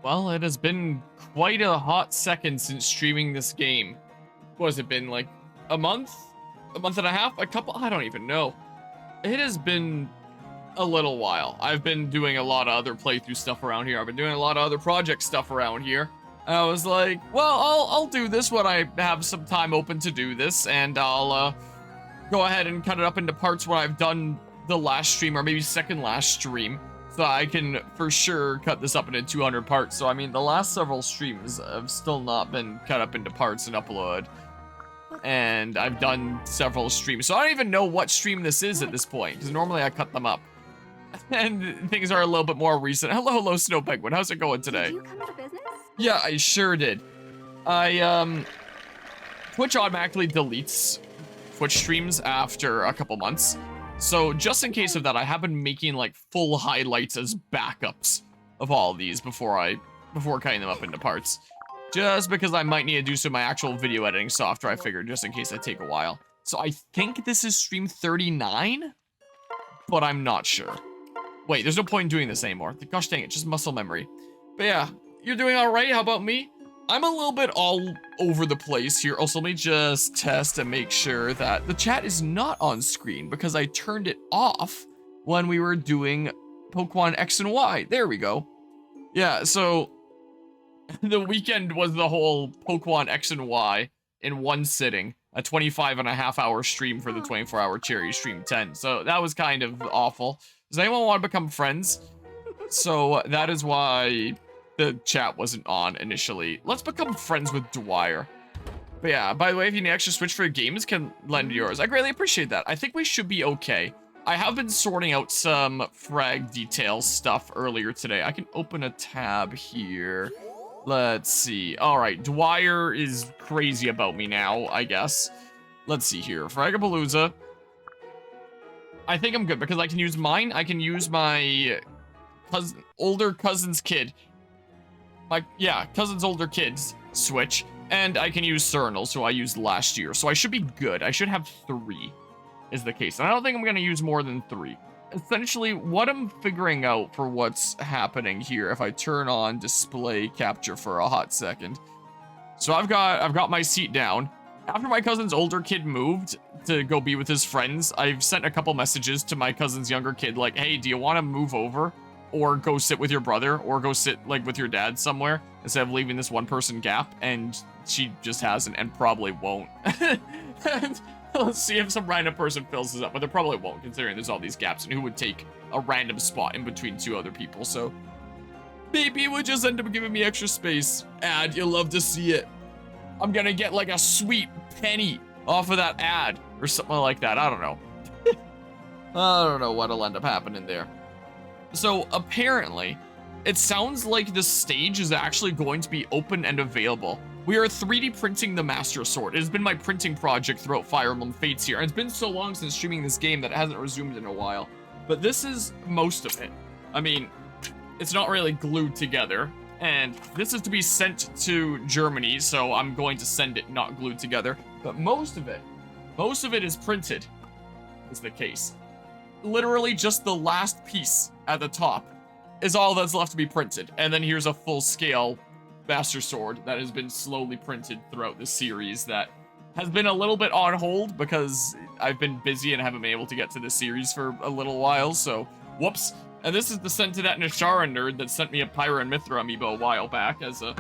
Well, it has been quite a hot second since streaming this game. What has it been, like a month? A month and a half? A couple? I don't even know. It has been a little while. I've been doing a lot of other playthrough stuff around here. I've been doing a lot of other project stuff around here. And I was like, well, I'll do this when I have some time open to do this, and I'll go ahead and cut it up into parts when I've done the last stream, or maybe second last stream, so I can for sure cut this up into 200 parts. So I mean, the last several streams have still not been cut up into parts and uploaded, and I've done several streams, so I don't even know what stream this is at this point, because normally I cut them up. And things are a little bit more recent. Hello, Snow Penguin. How's it going today? Did you come to business? Yeah, I sure did. Twitch automatically deletes Twitch streams after a couple months. So just in case of that, I have been making like full highlights as backups of all of these before cutting them up into parts. Just because I might need to do some of my actual video editing software, I figured, just in case I take a while. So I think this is stream 39, but I'm not sure. Wait, there's no point in doing this anymore. Gosh dang it, just muscle memory. But yeah, you're doing all right. How about me? I'm a little bit all over the place here. Also, let me just test and make sure that the chat is not on screen because I turned it off when we were doing Pokemon X and Y. There we go. Yeah, so the weekend was the whole Pokemon X and Y in one sitting. A 25.5-hour stream for the 24-hour Cherry Stream 10. So that was kind of awful. Does anyone want to become friends? So that is why the chat wasn't on initially. Let's become friends with Dwyer. But yeah, by the way, if you need extra Switch for games, can lend yours. I greatly appreciate that. I think we should be okay. I have been sorting out some frag details stuff earlier today. I can open a tab here. Let's see. All right, Dwyer is crazy about me now, I guess. Let's see here. Fragapalooza. I think I'm good because I can use mine. I can use my older cousin's kid. Cousin's older kid's Switch. And I can use Cernal's, who I used last year. So I should be good. I should have 3, is the case. And I don't think I'm going to use more than 3. Essentially, what I'm figuring out for what's happening here, if I turn on display capture for a hot second. So I've got my seat down. After my cousin's older kid moved to go be with his friends, I've sent a couple messages to my cousin's younger kid, like, hey, do you want to move over? Or go sit with your brother, or go sit, like, with your dad somewhere, instead of leaving this one-person gap, and she just hasn't, and probably won't. And let's see if some random person fills this up, but they probably won't, considering there's all these gaps, and who would take a random spot in between 2 other people, so maybe it would just end up giving me extra space. Ad, you'll love to see it. I'm gonna get, like, a sweet penny off of that ad, or something like that, I don't know. I don't know what'll end up happening there. So, apparently, it sounds like the stage is actually going to be open and available. We are 3D printing the Master Sword. It has been my printing project throughout Fire Emblem Fates here, and it's been so long since streaming this game that it hasn't resumed in a while. But this is most of it. I mean, it's not really glued together, and this is to be sent to Germany, so I'm going to send it not glued together. But most of it is printed, is the case. Literally just the last piece at the top is all that's left to be printed. And then here's a full-scale Master Sword that has been slowly printed throughout the series that has been a little bit on hold because I've been busy and haven't been able to get to the series for a little while, so whoops. And this is the sent to that Nishara nerd that sent me a Pyra and Mithra amiibo a while back as a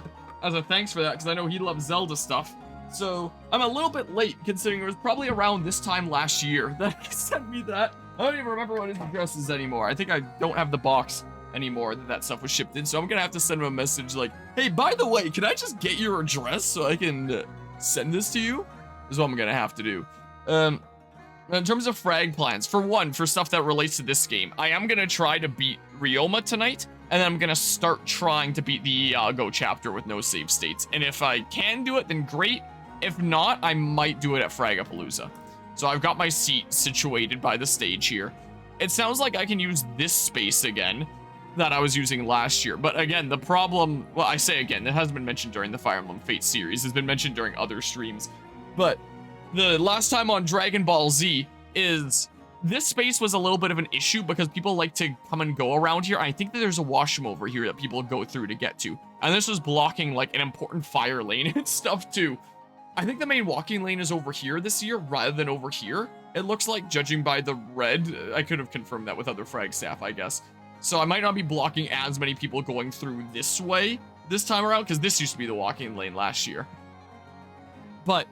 thanks for that, because I know he loves Zelda stuff. So I'm a little bit late, considering it was probably around this time last year that he sent me that. I don't even remember what his address is anymore. I think I don't have the box anymore that stuff was shipped in, so I'm gonna have to send him a message like, hey, by the way, can I just get your address so I can send this to you? Is what I'm gonna have to do. In terms of frag plans, for one, for stuff that relates to this game, I am gonna try to beat Ryoma tonight, and then I'm gonna start trying to beat the Iago chapter with no save states. And if I can do it, then great. If not, I might do it at Fragapalooza. So I've got my seat situated by the stage here. It sounds like I can use this space again that I was using last year. But again, the problem, well, I say again, it hasn't been mentioned during the Fire Emblem Fates series. It's been mentioned during other streams. But the last time on Dragon Ball Z is this space was a little bit of an issue because people like to come and go around here. I think that there's a washroom over here that people go through to get to. And this was blocking like an important fire lane and stuff too. I think the main walking lane is over here this year rather than over here. It looks like, judging by the red. I could have confirmed that with other frag staff, I guess. So I might not be blocking as many people going through this way this time around, because this used to be the walking lane last year. But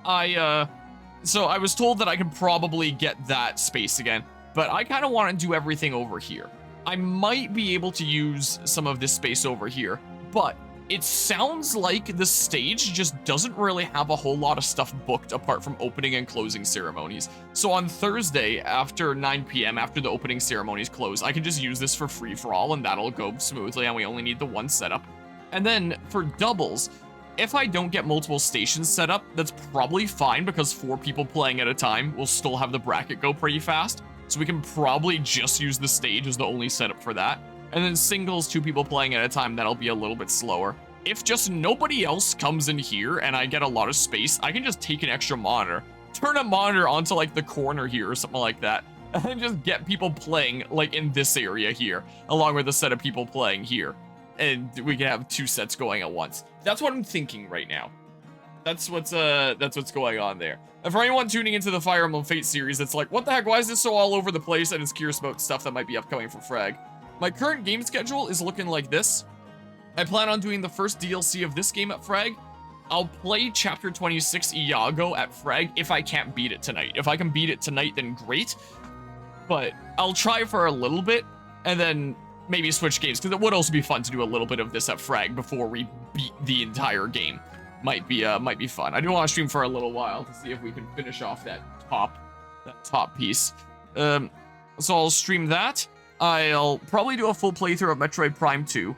so I was told that I could probably get that space again, but I kind of want to do everything over here. I might be able to use some of this space over here, but it sounds like the stage just doesn't really have a whole lot of stuff booked apart from opening and closing ceremonies. So on Thursday, after 9 p.m., after the opening ceremonies close, I can just use this for free-for-all, and that'll go smoothly, and we only need the one setup. And then for doubles, if I don't get multiple stations set up, that's probably fine, because 4 people playing at a time will still have the bracket go pretty fast. So we can probably just use the stage as the only setup for that. And then singles, 2 people playing at a time, that'll be a little bit slower. If just nobody else comes in here and I get a lot of space, I can just take an extra monitor, turn a monitor onto like the corner here or something like that, and just get people playing like in this area here, along with a set of people playing here. And we can have 2 sets going at once. That's what I'm thinking right now. That's what's going on there. And for anyone tuning into the Fire Emblem Fate series, it's like, what the heck, why is this so all over the place, and is curious about stuff that might be upcoming for Frag. My current game schedule is looking like this. I plan on doing the first DLC of this game at Frag. I'll play Chapter 26 Iago at Frag if I can't beat it tonight. If I can beat it tonight, then great. But I'll try for a little bit, and then maybe switch games, because it would also be fun to do a little bit of this at Frag before we beat the entire game. Might be fun. I do want to stream for a little while to see if we can finish off that top piece. So I'll stream that. I'll probably do a full playthrough of Metroid Prime 2.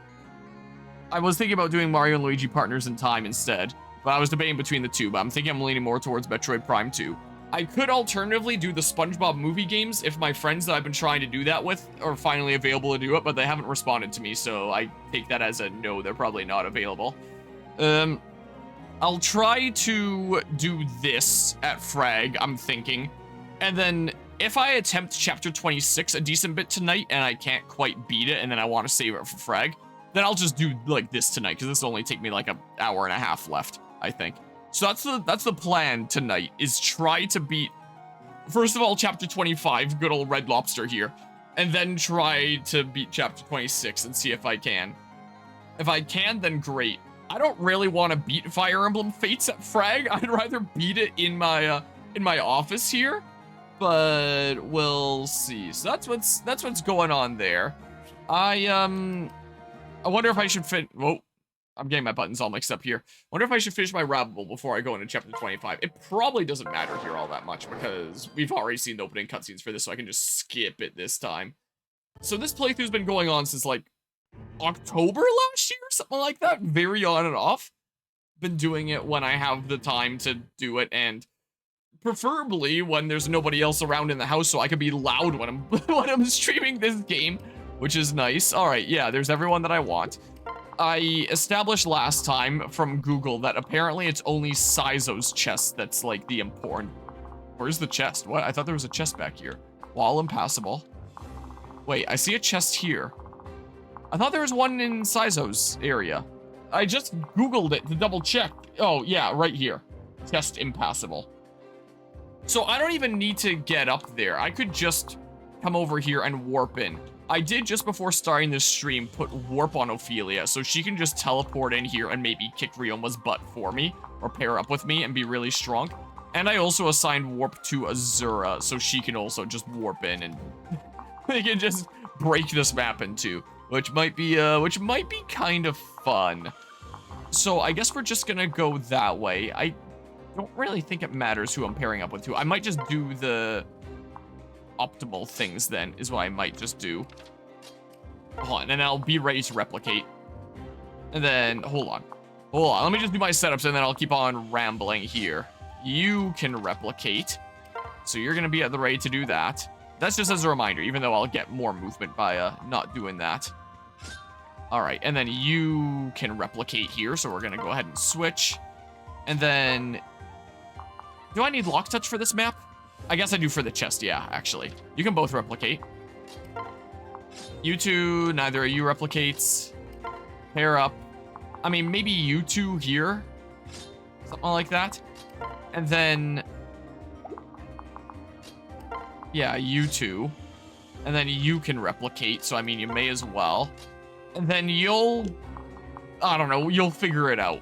I was thinking about doing Mario and Luigi Partners in Time instead, but I was debating between the two, but I'm thinking I'm leaning more towards Metroid Prime 2. I could alternatively do the SpongeBob movie games if my friends that I've been trying to do that with are finally available to do it, but they haven't responded to me, so I take that as a no, they're probably not available. I'll try to do this at Frag, I'm thinking, and then if I attempt Chapter 26 a decent bit tonight and I can't quite beat it and then I want to save it for Frag, then I'll just do like this tonight, because this will only take me like an hour and a half left, I think. So that's the plan tonight, is try to beat, first of all, Chapter 25, good old Red Lobster here, and then try to beat Chapter 26 and see if I can. If I can, then great. I don't really want to beat Fire Emblem Fates at Frag. I'd rather beat it in my office here. But we'll see. So that's what's going on there. I wonder if I should whoa, I'm getting my buttons all mixed up here. Wonder if I should finish my Rabbable before I go into Chapter 25. It probably doesn't matter here all that much, because we've already seen the opening cutscenes for this, so I can just skip it this time. So this playthrough's been going on since like October last year, something like that. Very on and off. Been doing it when I have the time to do it, and preferably when there's nobody else around in the house, so I can be loud when I'm when I'm streaming this game, which is nice. All right, yeah, there's everyone that I want. I established last time from Google that apparently it's only Saizo's chest that's like the important. Where's the chest? What? I thought there was a chest back here. Wall impassable. Wait, I see a chest here. I thought there was one in Saizo's area. I just Googled it to double check. Oh, yeah, right here. Chest impassable. So I don't even need to get up there. I could just come over here and warp in. I did, just before starting this stream, put warp on Ophelia, so she can just teleport in here and maybe kick Ryoma's butt for me, or pair up with me and be really strong. And I also assigned warp to Azura, so she can also just warp in and they can just break this map in two, which might be kind of fun. So I guess we're just gonna go that way. I don't really think it matters who I'm pairing up with who. I might just do the optimal things then, is what I might just do. Hold on, and I'll be ready to replicate. And then, hold on, let me just do my setups and then I'll keep on rambling here. You can replicate, so you're gonna be at the ready to do that. That's just as a reminder, even though I'll get more movement by not doing that. All right, and then you can replicate here, so we're gonna go ahead and switch. And then, do I need lock touch for this map? I guess I do for the chest, yeah, actually. You can both replicate. You two, neither of you replicates. Pair up. I mean, maybe you two here. Something like that. And then... yeah, you two. And then you can replicate, so I mean, you may as well. And then you'll... I don't know, you'll figure it out.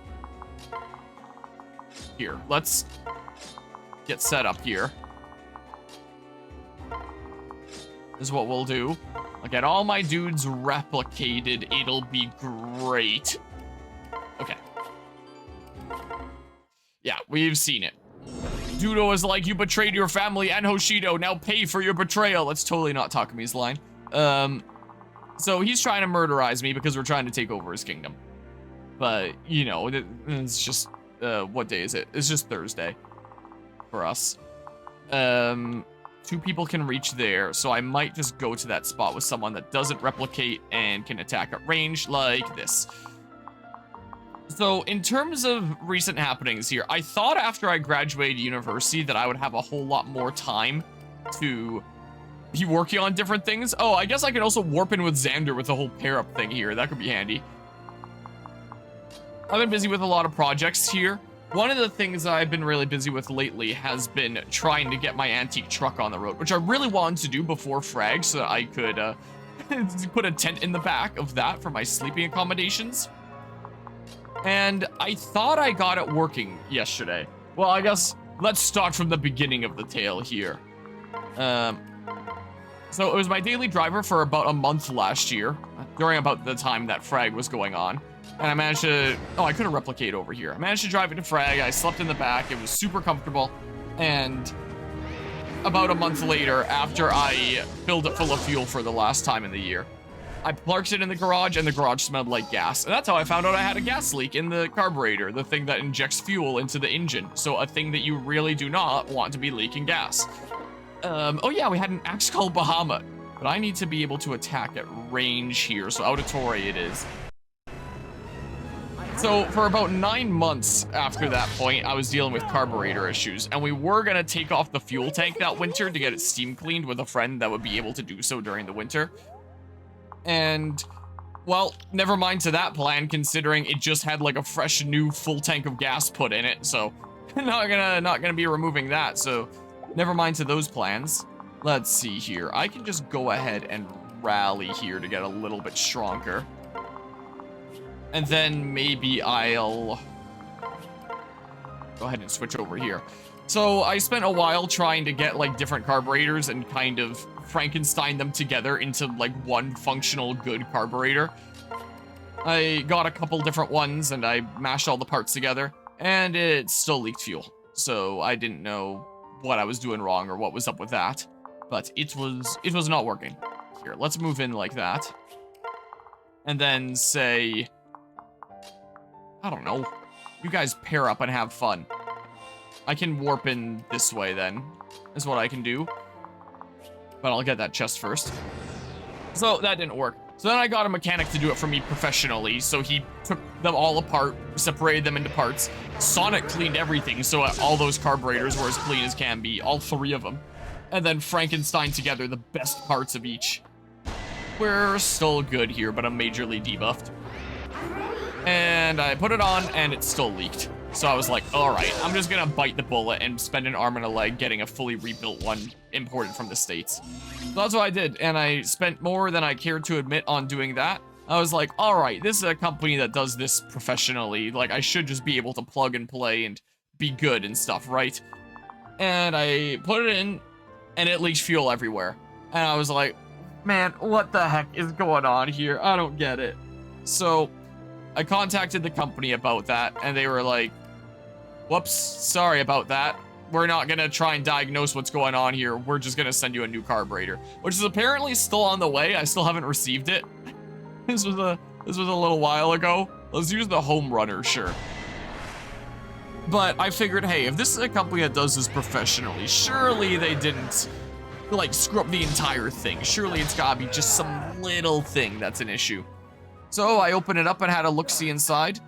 Here, let's get set up here. This is what we'll do. I'll get all my dudes replicated. It'll be great. Okay. Yeah, we've seen it. Dudo is like, you betrayed your family and Hoshido. Now pay for your betrayal. That's totally not Takami's line. So he's trying to murderize me because we're trying to take over his kingdom. But, you know, it's just, what day is it? It's just Thursday for us. 2 people can reach there, so I might just go to that spot with someone that doesn't replicate and can attack at range like this. So in terms of recent happenings here, I thought after I graduated university that I would have a whole lot more time to be working on different things. Oh, I guess I could also warp in with Xander with the whole pair-up thing here. That could be handy. I've been busy with a lot of projects here. One of the things I've been really busy with lately has been trying to get my antique truck on the road, which I really wanted to do before Frag so that I could put a tent in the back of that for my sleeping accommodations. And I thought I got it working yesterday. Well, I guess let's start from the beginning of the tale here. So it was my daily driver for about a month last year, during about the time that Frag was going on. And I managed to, oh, I couldn't replicate over here. I managed to drive it to Frag. I slept in the back. It was super comfortable. And about a month later, after I filled it full of fuel for the last time in the year, I parked it in the garage, and the garage smelled like gas. And that's how I found out I had a gas leak in the carburetor, the thing that injects fuel into the engine. So a thing that you really do not want to be leaking gas. Oh yeah, we had an axe called Bahamut. But I need to be able to attack at range here, so auditory it is. So for about 9 months after that point, I was dealing with carburetor issues, and we were gonna take off the fuel tank that winter to get it steam cleaned with a friend that would be able to do so during the winter. And, well, never mind to that plan, considering it just had like a fresh new full tank of gas put in it, so not gonna be removing that, so never mind to those plans. Let's see here. I can just go ahead and rally here to get a little bit stronger. And then maybe I'll go ahead and switch over here. So I spent a while trying to get like different carburetors and kind of Frankenstein them together into like one functional good carburetor. I got a couple different ones and I mashed all the parts together and it still leaked fuel. So I didn't know what I was doing wrong or what was up with that, but it was not working. Here, let's move in like that. And then say, I don't know. You guys pair up and have fun. I can warp in this way then, is what I can do. But I'll get that chest first. So that didn't work. So then I got a mechanic to do it for me professionally. So he took them all apart, separated them into parts. Sonic cleaned everything so all those carburetors were as clean as can be, all 3 of them. And then Frankenstein together the best parts of each. We're still good here, but I'm majorly debuffed. And I put it on, and it still leaked. So I was like, alright, I'm just gonna bite the bullet and spend an arm and a leg getting a fully rebuilt one imported from the States. So that's what I did, and I spent more than I cared to admit on doing that. I was like, alright, this is a company that does this professionally. Like, I should just be able to plug and play and be good and stuff, right? And I put it in, and it leaked fuel everywhere. And I was like, man, what the heck is going on here? I don't get it. So I contacted the company about that, and they were like, whoops, sorry about that. We're not gonna try and diagnose what's going on here. We're just gonna send you a new carburetor, which is apparently still on the way. I still haven't received it. This was a little while ago. Let's use the home runner, sure. But I figured, hey, if this is a company that does this professionally, surely they didn't, like, screw up the entire thing. Surely it's gotta be just some little thing that's an issue. So I opened it up and had a look-see inside.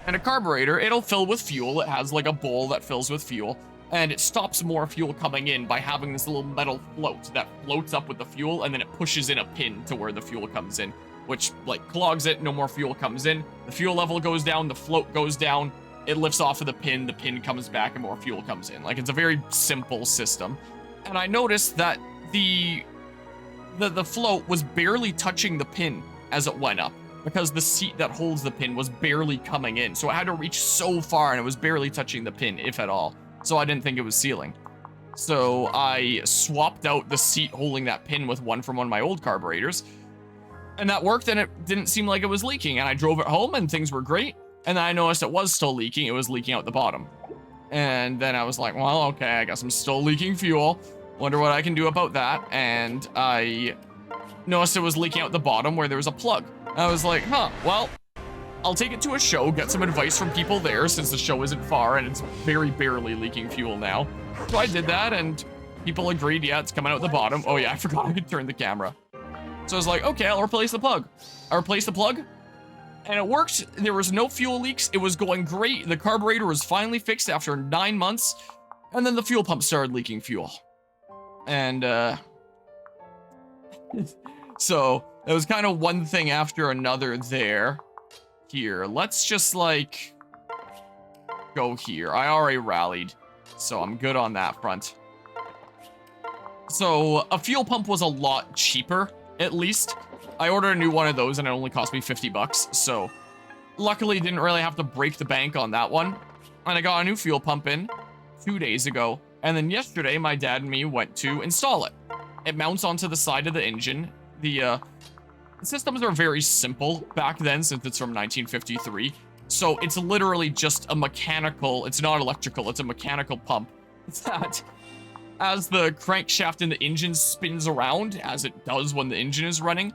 And a carburetor, it'll fill with fuel. It has like a bowl that fills with fuel. and it stops more fuel coming in by having this little metal float that floats up with the fuel, and then it pushes in a pin to where the fuel comes in, which, like, clogs it, no more fuel comes in, the fuel level goes down, the float goes down, it lifts off of the pin comes back, and more fuel comes in. Like, it's a very simple system. And I noticed that the float was barely touching the pin as it went up, because the seat that holds the pin was barely coming in. So it had to reach so far, and it was barely touching the pin, if at all. So I didn't think it was sealing. So I swapped out the seat holding that pin with one from one of my old carburetors, and that worked, and it didn't seem like it was leaking. And I drove it home, and things were great. And then I noticed it was still leaking. It was leaking out the bottom. And then I was like, well, okay, I guess I'm still leaking fuel. Wonder what I can do about that. And I noticed it was leaking out the bottom where there was a plug. I was like, huh, well, I'll take it to a show, get some advice from people there, since the show isn't far and it's very barely leaking fuel now. So I did that, and people agreed, yeah, it's coming out the bottom. Oh yeah, I forgot I could turn the camera. So I was like, okay, I'll replace the plug. I replaced the plug, and it worked. There was no fuel leaks. It was going great. The carburetor was finally fixed after 9 months, and then the fuel pump started leaking fuel. And, so it was kind of one thing after another there. Here, let's just, like, go here. I already rallied, so I'm good on that front. So a fuel pump was a lot cheaper, at least. I ordered a new one of those, and it only cost me 50 bucks, so luckily didn't really have to break the bank on that one. And I got a new fuel pump in 2 days ago, and then yesterday my dad and me went to install it. It mounts onto the side of the engine. The systems are very simple back then, since it's from 1953. So it's literally just a mechanical, it's not electrical, it's a mechanical pump. It's that as the crankshaft in the engine spins around, as it does when the engine is running,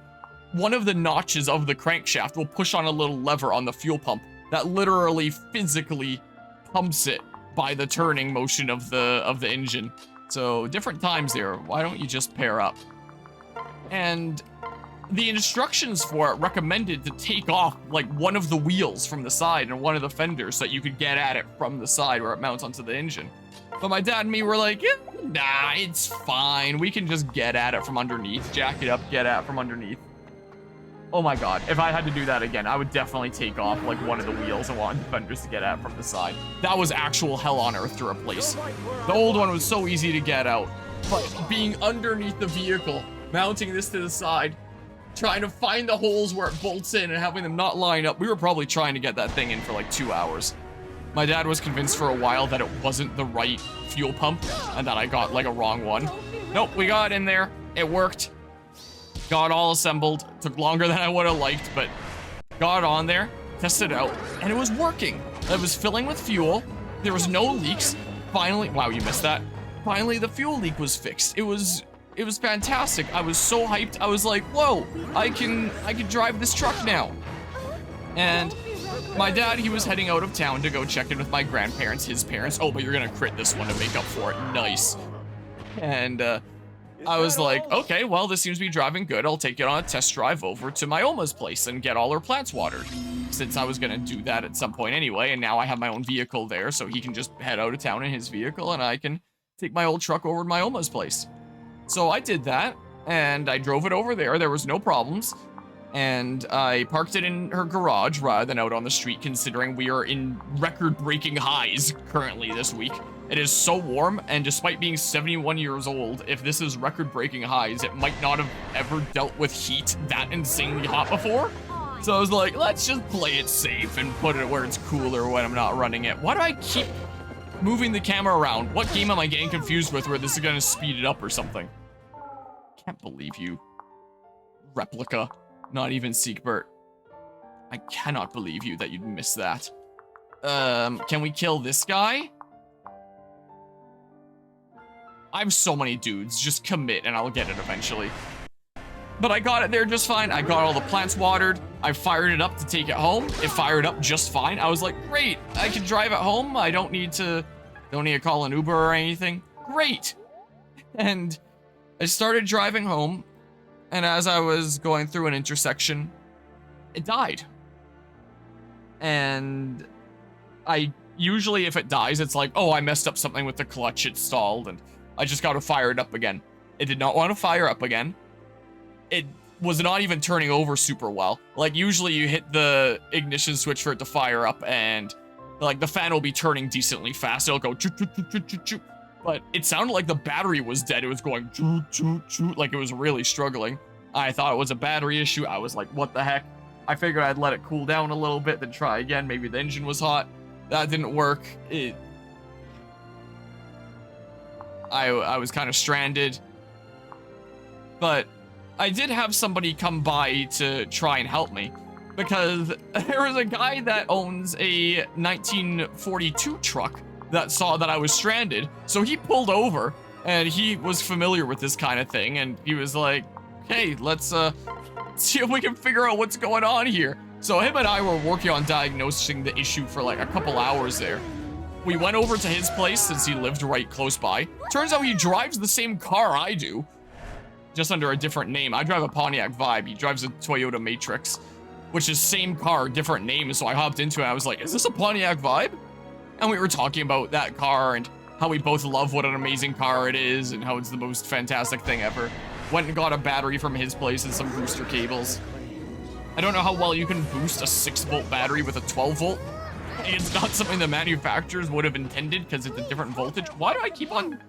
one of the notches of the crankshaft will push on a little lever on the fuel pump that literally physically pumps it by the turning motion of the engine. So different times there. Why don't you just pair up? And the instructions for it recommended to take off, like, one of the wheels from the side and one of the fenders so that you could get at it from the side where it mounts onto the engine. But my dad and me were like, nah, it's fine. We can just get at it from underneath, jack it up, get at it from underneath. Oh my god, if I had to do that again, I would definitely take off, like, one of the wheels and want the fenders to get at from the side. That was actual hell on earth to replace. The old one was so easy to get out, but being underneath the vehicle, mounting this to the side, trying to find the holes where it bolts in and having them not line up, we were probably trying to get that thing in for like 2 hours. My dad was convinced for a while that it wasn't the right fuel pump and that I got, like, a wrong one. Nope, we got in there. It worked. Got all assembled. Took longer than I would have liked, but got on there, tested it out, and it was working. It was filling with fuel. There was no leaks. Finally, wow, you missed that. Finally, the fuel leak was fixed. It was fantastic. I was so hyped. I was like, whoa, I can drive this truck now. And my dad, he was heading out of town to go check in with my grandparents, his parents. Oh, but you're gonna crit this one to make up for it. Nice. And I was like, okay, well, this seems to be driving good. I'll take it on a test drive over to my Oma's place and get all her plants watered, since I was gonna do that at some point anyway. And now I have my own vehicle there, so he can just head out of town in his vehicle and I can take my old truck over to my Oma's place. So I did that, and I drove it over there. There was no problems. And I parked it in her garage rather than out on the street, considering we are in record-breaking highs currently this week. It is so warm, and despite being 71 years old, if this is record-breaking highs, it might not have ever dealt with heat that insanely hot before. So I was like, let's just play it safe and put it where it's cooler when I'm not running it. Why do I keep moving the camera around? What game am I getting confused with where this is gonna speed it up or something? Can't believe you. Replica. Not even Siegbert. I cannot believe you that you'd miss that. Can we kill this guy? I have so many dudes. Just commit and I'll get it eventually. But I got it there just fine. I got all the plants watered. I fired it up to take it home. It fired up just fine. I was like, great. I can drive it home. I don't need to call an Uber or anything. Great. And I started driving home. And as I was going through an intersection, it died. And I usually if it dies, it's like, oh, I messed up something with the clutch, it stalled, and I just gotta fire it up again. It did not want to fire up again. It was not even turning over super well. Like, usually you hit the ignition switch for it to fire up, and, like, the fan will be turning decently fast. It'll go choo choo choo choo choo choo. But it sounded like the battery was dead. It was going choo choo choo, like it was really struggling. I thought it was a battery issue. I was like, what the heck? I figured I'd let it cool down a little bit, then try again. Maybe the engine was hot. That didn't work. I was kind of stranded. But I did have somebody come by to try and help me, because there was a guy that owns a 1942 truck that saw that I was stranded. So he pulled over, and he was familiar with this kind of thing, and he was like, hey, let's see if we can figure out what's going on here. So him and I were working on diagnosing the issue for like a couple hours there. We went over to his place since he lived right close by. Turns out he drives the same car I do, just under a different name. I drive a Pontiac Vibe. He drives a Toyota Matrix, which is same car, different name. So I hopped into it. I was like, is this a Pontiac Vibe? And we were talking about that car and how we both love what an amazing car it is and how it's the most fantastic thing ever. Went and got a battery from his place and some booster cables. I don't know how well you can boost a 6-volt battery with a 12-volt. It's not something the manufacturers would have intended because it's a different voltage. Why do I keep on...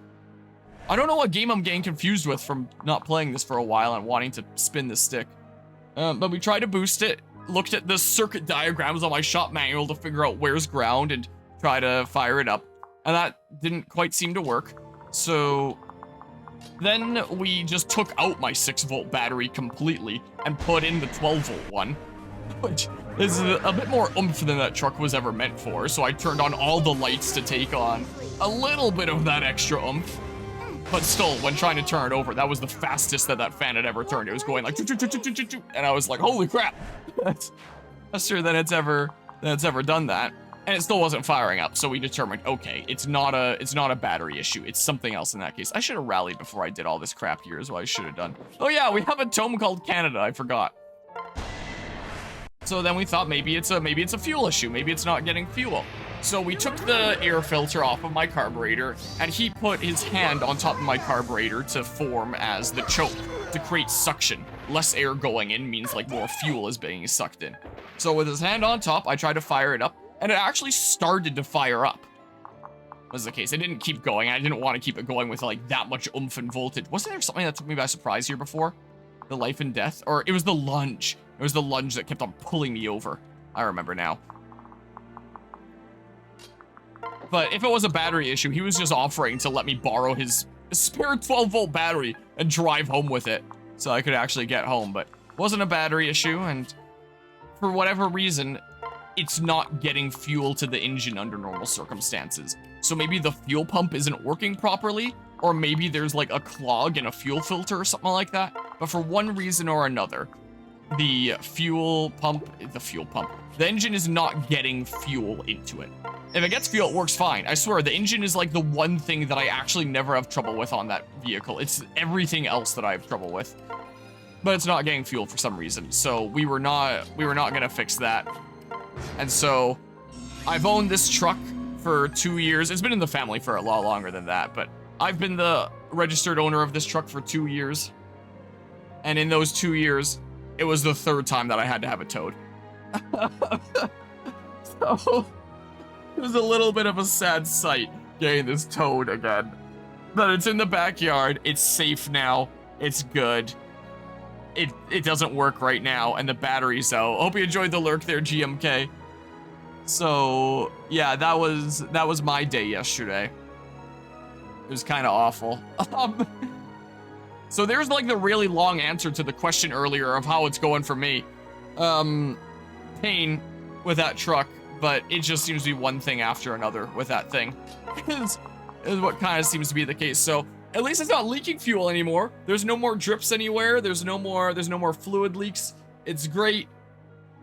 I don't know what game I'm getting confused with from not playing this for a while and wanting to spin the stick. But we tried to boost it, looked at the circuit diagrams on my shop manual to figure out where's ground and try to fire it up. And that didn't quite seem to work. So then we just took out my 6-volt battery completely and put in the 12-volt one, which is a bit more oomph than that truck was ever meant for. So I turned on all the lights to take on a little bit of that extra oomph. But still, when trying to turn it over, that was the fastest that fan had ever turned. It was going like, and I was like, holy crap, that's faster than it's ever done that. And it still wasn't firing up. So we determined, okay, it's not a battery issue. It's something else in that case. I should have rallied before I did all this crap here is what I should have done. Oh yeah, we have a tome called Canada. I forgot. So then we thought maybe it's a fuel issue. Maybe it's not getting fuel. So we took the air filter off of my carburetor, and he put his hand on top of my carburetor to form as the choke to create suction. Less air going in means like more fuel is being sucked in. So with his hand on top, I tried to fire it up, and it actually started to fire up. Was the case. It didn't keep going. I didn't want to keep it going with like that much oomph and voltage. Wasn't there something that took me by surprise here before? The life and death? Or it was the lunge. It was the lunge that kept on pulling me over. I remember now. But if it was a battery issue, he was just offering to let me borrow his spare 12-volt battery and drive home with it so I could actually get home. But it wasn't a battery issue, and for whatever reason, it's not getting fuel to the engine under normal circumstances. So maybe the fuel pump isn't working properly, or maybe there's like a clog in a fuel filter or something like that. But for one reason or another, the engine is not getting fuel into it. If it gets fuel, it works fine. I swear, the engine is like the one thing that I actually never have trouble with on that vehicle. It's everything else that I have trouble with. But it's not getting fuel for some reason. So we were not gonna fix that. And so I've owned this truck for 2 years. It's been in the family for a lot longer than that, but I've been the registered owner of this truck for 2 years. And in those 2 years, it was the 3rd time that I had to have it towed. So it was a little bit of a sad sight getting this towed again. But it's in the backyard. It's safe now. It's good. It doesn't work right now, and the battery's out. Hope you enjoyed the lurk there, GMK. So yeah, that was my day yesterday. It was kind of awful. So there's like the really long answer to the question earlier of how it's going for me. Pain with that truck, but it just seems to be one thing after another with that thing. is what kind of seems to be the case. So at least it's not leaking fuel anymore. There's no more drips anywhere. There's no more fluid leaks. It's great,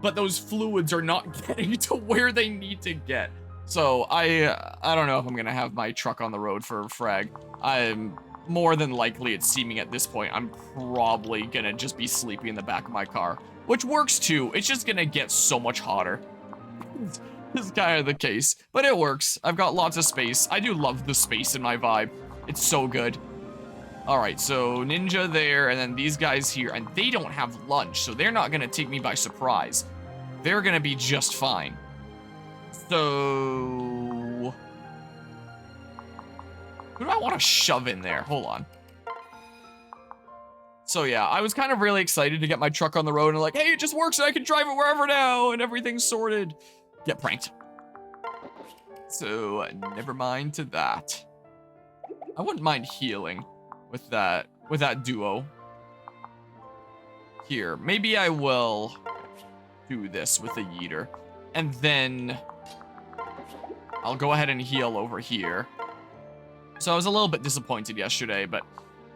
but those fluids are not getting to where they need to get. So I don't know if I'm gonna have my truck on the road for frag. I'm more than likely, it's seeming at this point, I'm probably gonna just be sleeping in the back of my car, which works too. It's just gonna get so much hotter. is kind of the case. But it works. I've got lots of space. I do love the space in my vibe. It's so good. Alright, so Ninja there, and then these guys here, and they don't have lunch, so they're not gonna take me by surprise. They're gonna be just fine. So... who do I want to shove in there? Hold on. So yeah, I was kind of really excited to get my truck on the road and like, hey, it just works and I can drive it wherever now and everything's sorted. Get pranked. So, never mind to that. I wouldn't mind healing with that duo. Here, maybe I will do this with the yeeter. And then I'll go ahead and heal over here. So I was a little bit disappointed yesterday, but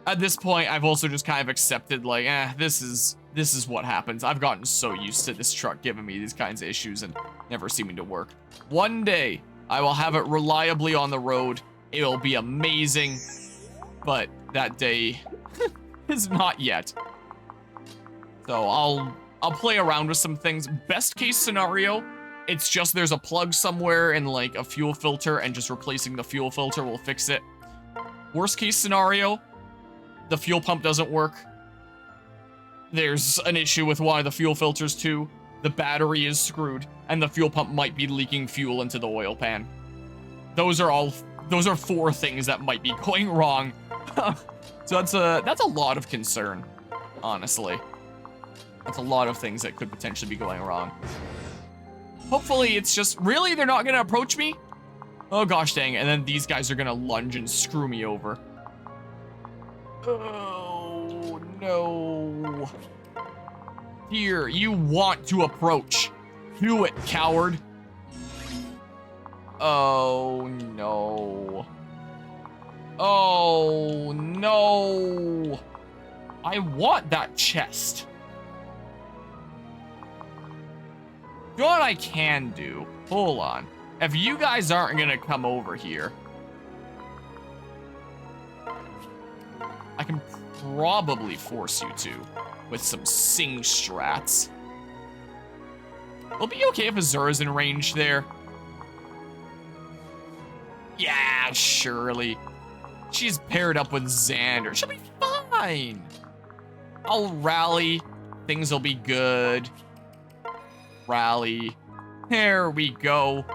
at this point, I've also just kind of accepted, like, this is what happens. I've gotten so used to this truck giving me these kinds of issues and never seeming to work. One day, I will have it reliably on the road. It will be amazing, but that day is not yet. So I'll play around with some things. Best case scenario, it's just there's a plug somewhere in like a fuel filter and just replacing the fuel filter will fix it. Worst case scenario, the fuel pump doesn't work. There's an issue with one of the fuel filters too. The battery is screwed and the fuel pump might be leaking fuel into the oil pan. Those are 4 things that might be going wrong. So that's a lot of concern, honestly. That's a lot of things that could potentially be going wrong. Hopefully it's just, really, they're not gonna approach me? Oh gosh dang it, and then these guys are gonna lunge and screw me over. Oh no. Here, you want to approach. Do it, coward. Oh no. Oh no. I want that chest. You know what I can do? Hold on. If you guys aren't gonna come over here, I can probably force you to with some sing strats. It'll be okay if Azura's in range there. Yeah, surely. She's paired up with Xander. She'll be fine. I'll rally. Things will be good. Rally. There we go.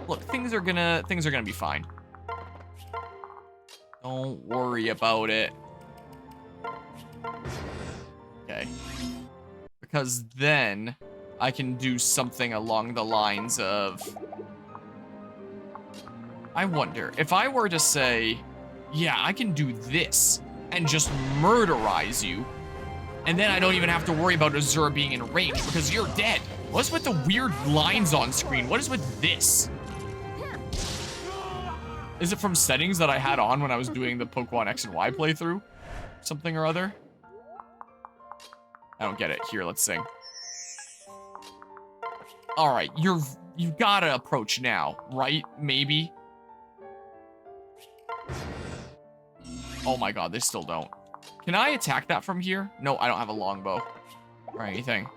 Look, things are gonna be fine. Don't worry about it. Okay. Because then I can do something along the lines of, I wonder if I were to say, yeah, I can do this and just murderize you, and then I don't even have to worry about Azura being in range because you're dead. What's with the weird lines on screen? What is with this? Is it from settings that I had on when I was doing the Pokemon X and Y playthrough? Something or other? I don't get it. Here, let's sing. All right, you've got to approach now, right? Maybe. Oh my god, they still don't. Can I attack that from here? No, I don't have a longbow or anything.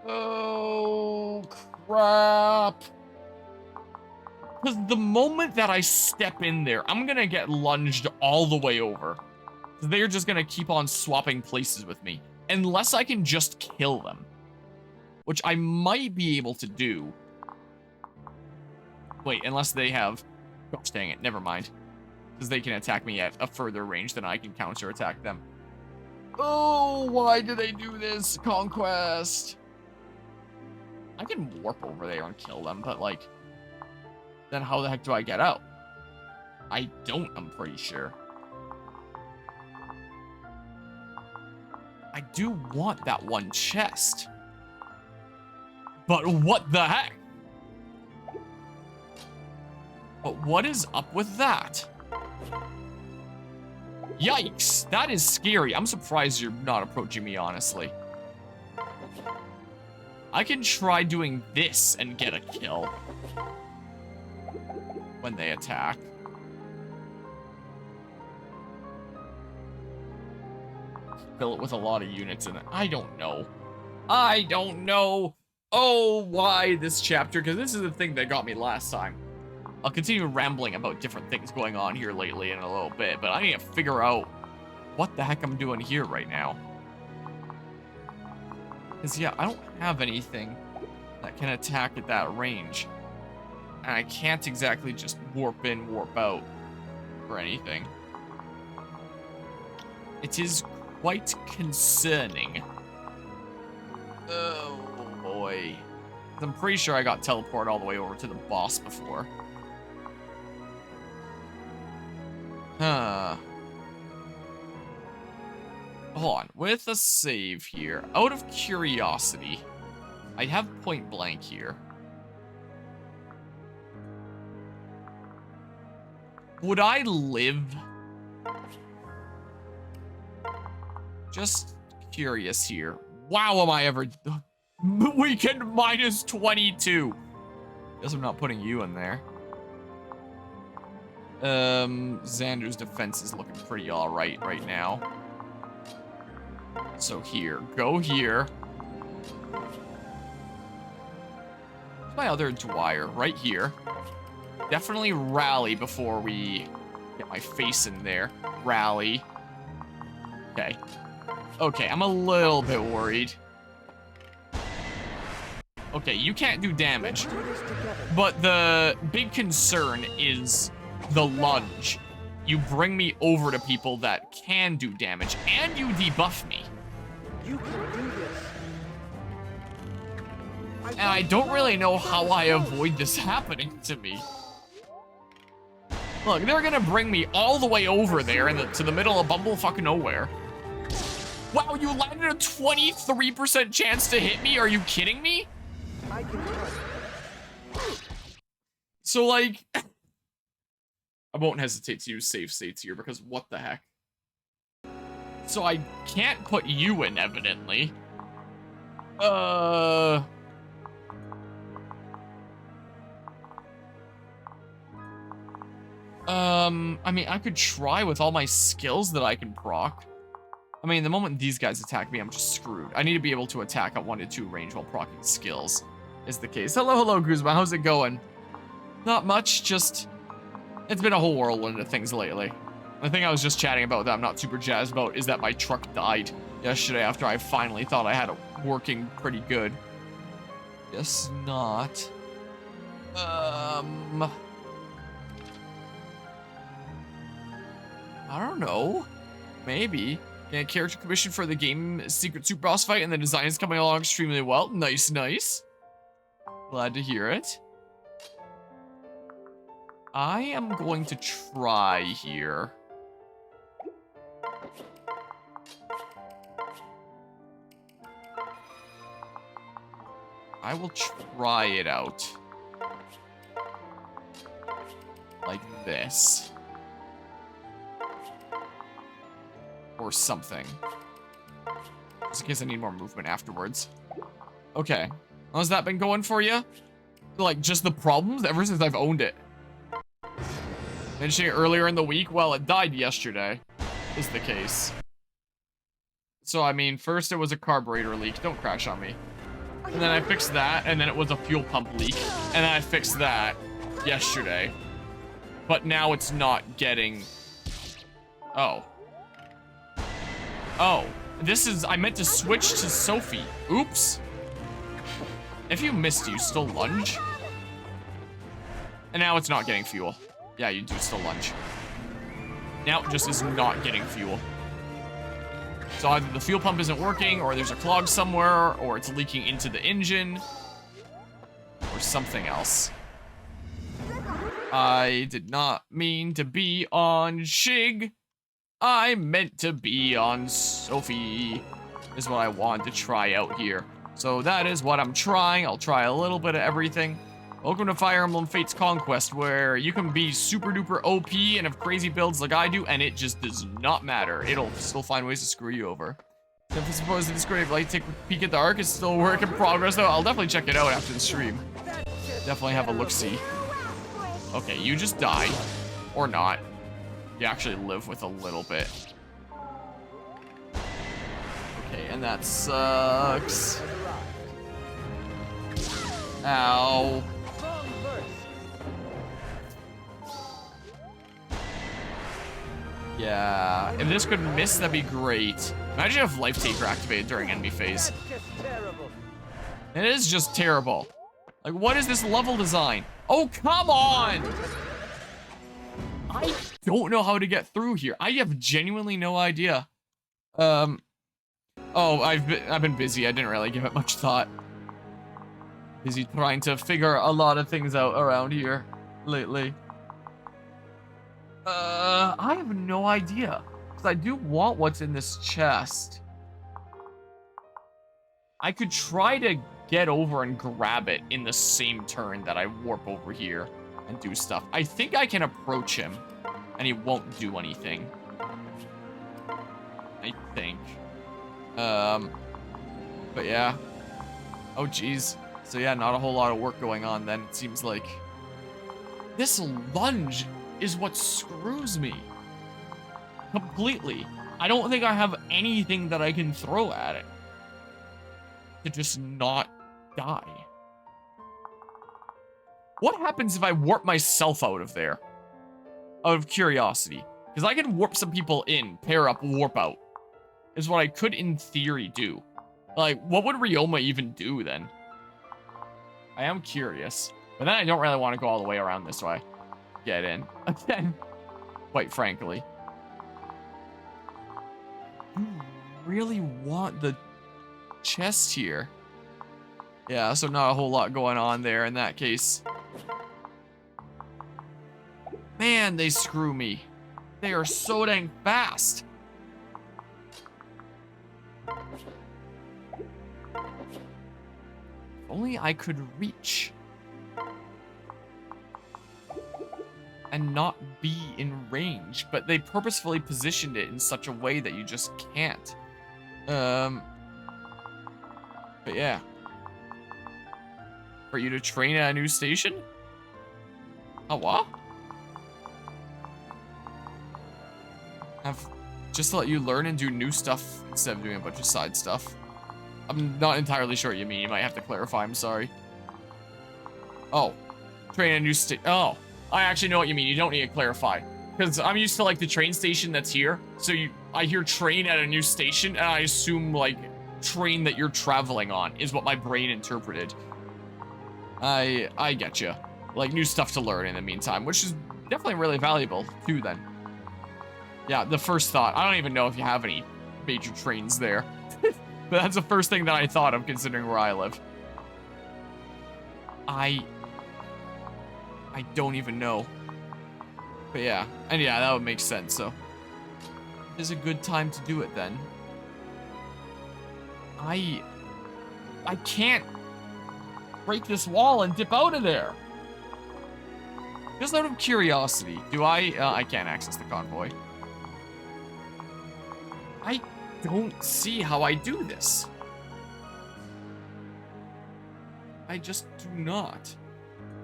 Oh, crap. Because the moment that I step in there, I'm going to get lunged all the way over. They're just going to keep on swapping places with me. Unless I can just kill them. Which I might be able to do. Wait, unless they have... Gosh dang it, never mind. Because they can attack me at a further range than I can counterattack them. Oh, why do they do this? Conquest. I can warp over there and kill them, but like... Then how the heck do I get out? I don't, I'm pretty sure. I do want that one chest. But what the heck? But what is up with that? Yikes, that is scary. I'm surprised you're not approaching me, honestly. I can try doing this and get a kill. When they attack. Fill it with a lot of units in it. I don't know. I don't know. Oh, why this chapter? Because this is the thing that got me last time. I'll continue rambling about different things going on here lately in a little bit, but I need to figure out what the heck I'm doing here right now. Because, yeah, I don't have anything that can attack at that range. And I can't exactly just warp in, warp out, or anything. It is quite concerning. Oh, boy. I'm pretty sure I got teleported all the way over to the boss before. Huh. Hold on. With a save here, out of curiosity, I have point blank here. Would I live? Just curious here. Wow, am I ever... Weekend minus 22. Guess I'm not putting you in there. Xander's defense is looking pretty alright right now. So here, go here. Where's my other Dwyer? Right here. Definitely rally before we get my face in there. Rally. Okay. Okay, I'm a little bit worried. Okay, you can't do damage. But the big concern is the lunge. You bring me over to people that can do damage, and you debuff me. You can do this. And I don't really know how I avoid this happening to me. Look, they're gonna bring me all the way over there to the middle of bumblefucking nowhere. Wow, you landed a 23% chance to hit me? Are you kidding me? I can so, like, I won't hesitate to use save states here because what the heck? So I can't put you in, evidently. I mean, I could try with all my skills that I can proc. I mean, the moment these guys attack me, I'm just screwed. I need to be able to attack at 1 to 2 range while proccing skills, is the case. Hello, Guzma. How's it going? Not much, just... It's been a whole whirlwind of things lately. The thing I was just chatting about that I'm not super jazzed about is that my truck died yesterday after I finally thought I had it working pretty good. Guess not. I don't know. Maybe. Yeah, character commission for the game Secret Super Boss fight, and the design is coming along extremely well. Nice, nice. Glad to hear it. I am going to try here. I will try it out. Like this. Or something. Just in case I need more movement afterwards. Okay. How's that been going for you? Like, just the problems ever since I've owned it. Mentioning it earlier in the week, well, it died yesterday, is the case. So, I mean, first it was a carburetor leak. Don't crash on me. And then I fixed that, and then it was a fuel pump leak. And then I fixed that yesterday. But now it's not getting... Oh. Oh. This is... I meant to switch to Sophie. Oops. If you missed, you still lunge? And now it's not getting fuel. Yeah, you do still lunge. Now it just is not getting fuel. So either the fuel pump isn't working, or there's a clog somewhere, or it's leaking into the engine, or something else. I did not mean to be on Shig. I meant to be on Sophie, is what I wanted to try out here. So that is what I'm trying. I'll try a little bit of everything. Welcome to Fire Emblem Fates Conquest, where you can be super duper OP and have crazy builds like I do, and it just does not matter. It'll still find ways to screw you over. If I suppose that it's great, if I take a peek at the arc, it's still a work in progress, though. I'll definitely check it out after the stream. Definitely have a look-see. Okay, you just die. Or not. You actually live with a little bit. Okay, and that sucks. Ow. Yeah, if this could miss, that'd be great. Imagine if Life Taker activated during enemy phase. It is just terrible. Like, what is this level design? Oh, come on! I don't know how to get through here. I have genuinely no idea. Oh, I've been busy. I didn't really give it much thought. Busy trying to figure a lot of things out around here lately. I have no idea. Because I do want what's in this chest. I could try to get over and grab it in the same turn that I warp over here and do stuff. I think I can approach him and he won't do anything. I think. But yeah. Oh, geez. So yeah, not a whole lot of work going on then, it seems like. This lunge is what screws me. Completely. I don't think I have anything that I can throw at it to just not die. What happens if I warp myself out of there? Out of curiosity. Because I can warp some people in, pair up, warp out. Is what I could, in theory, do. Like, what would Ryoma even do, then? I am curious. But then I don't really want to go all the way around this way. Get in. Again. Quite frankly. You really want the chest here. Yeah, so not a whole lot going on there in that case. Man, they screw me. They are so dang fast. If only I could reach. And not be in range. But they purposefully positioned it in such a way that you just can't. But yeah. For you to train at a new station? Oh, what? Just to let you learn and do new stuff instead of doing a bunch of side stuff. I'm not entirely sure what you mean. You might have to clarify. I'm sorry. Oh. Train a new station. Oh. I actually know what you mean. You don't need to clarify. Because I'm used to, like, the train station that's here. So I hear train at a new station, and I assume, like, train that you're traveling on is what my brain interpreted. I get you. Like, new stuff to learn in the meantime, which is definitely really valuable, too, then. Yeah, the first thought. I don't even know if you have any major trains there. But that's the first thing that I thought of, considering where I live. I don't even know. But yeah. And yeah, that would make sense, so. It's a good time to do it, then. I can't break this wall and dip out of there. Just out of curiosity, do I can't access the convoy. I don't see how I do this. I just do not.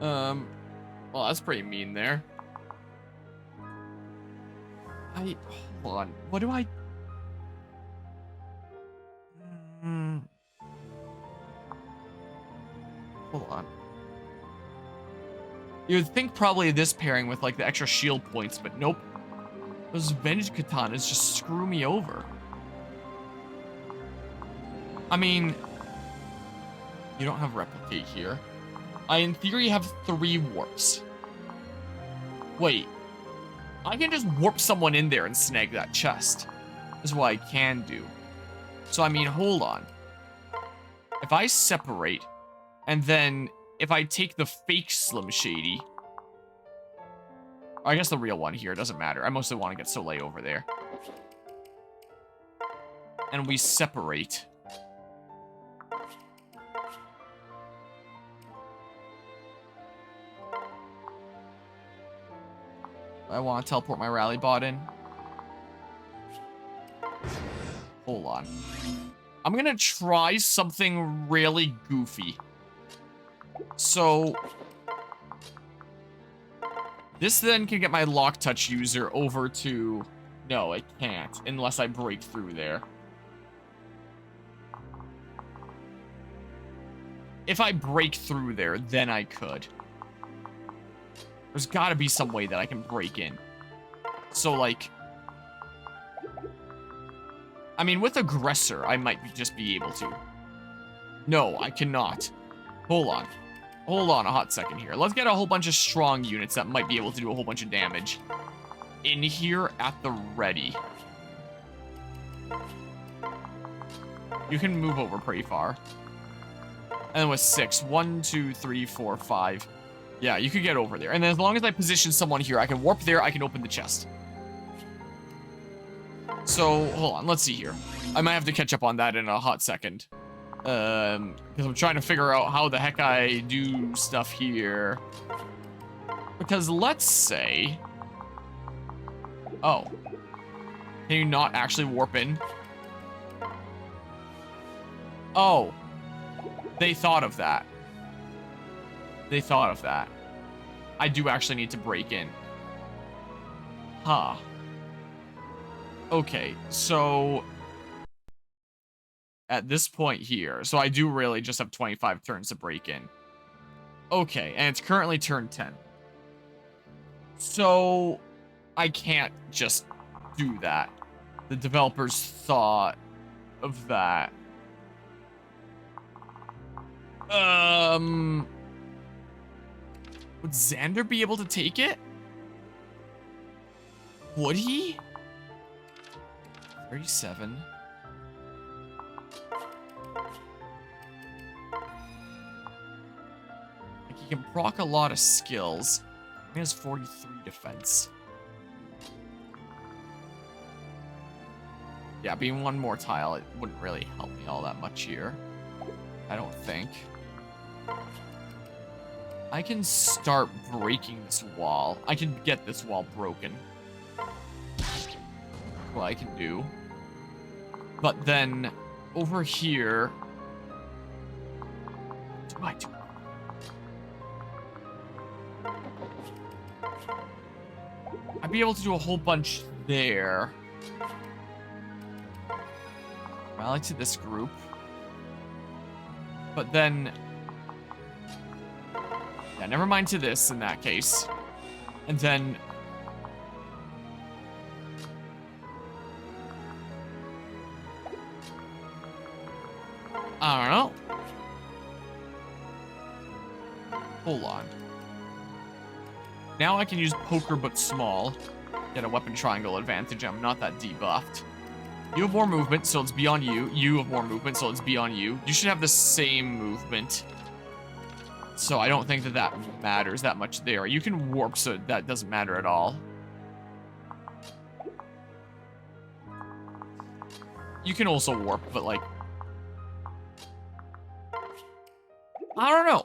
Well, that's pretty mean there. Hold on. What do I... Hold on. You would think probably this pairing with, like, the extra shield points, but nope. Those Venge Katanas just screw me over. I mean... You don't have Replicate here. I, in theory, have 3 warps. Wait. I can just warp someone in there and snag that chest. Is what I can do. So, I mean, hold on. If I separate, and then if I take the fake Slim Shady... Or I guess the real one here, it doesn't matter. I mostly want to get Soleil over there. And we separate... I want to teleport my rally bot in. Hold on. I'm going to try something really goofy. So... This then can get my lock touch user over to... No, it can't. Unless I break through there. If I break through there, then I could. There's gotta be some way that I can break in. So, like... I mean, with Aggressor, I might just be able to. No, I cannot. Hold on. Hold on a hot second here. Let's get a whole bunch of strong units that might be able to do a whole bunch of damage in here at the ready. You can move over pretty far. And then with 6, 1, 2, 3, 4, 5. Yeah, you could get over there. And then as long as I position someone here, I can warp there, I can open the chest. So, hold on, let's see here. I might have to catch up on that in a hot second. Because I'm trying to figure out how the heck I do stuff here. Because let's say... Oh. Can you not actually warp in? Oh. They thought of that. They thought of that. I do actually need to break in. Huh. Okay, so... At this point here, so I do really just have 25 turns to break in. Okay, and it's currently turn 10. So, I can't just do that. The developers thought of that. Would Xander be able to take it? Would he? 37. Like, he can proc a lot of skills. He has 43 defense. Yeah, being one more tile, it wouldn't really help me all that much here. I don't think. I can start breaking this wall. I can get this wall broken. What I can do. But then, over here... What do I do? I'd be able to do a whole bunch there. Rally to this group. But then... Yeah, never mind to this in that case. And then... I don't know. Hold on. Now I can use poker but small. Get a weapon triangle advantage. I'm not that debuffed. You have more movement, so it's beyond you. You have more movement, so it's beyond you. You should have the same movement. So I don't think that that matters that much there. You can warp, so that doesn't matter at all. You can also warp, but like... I don't know.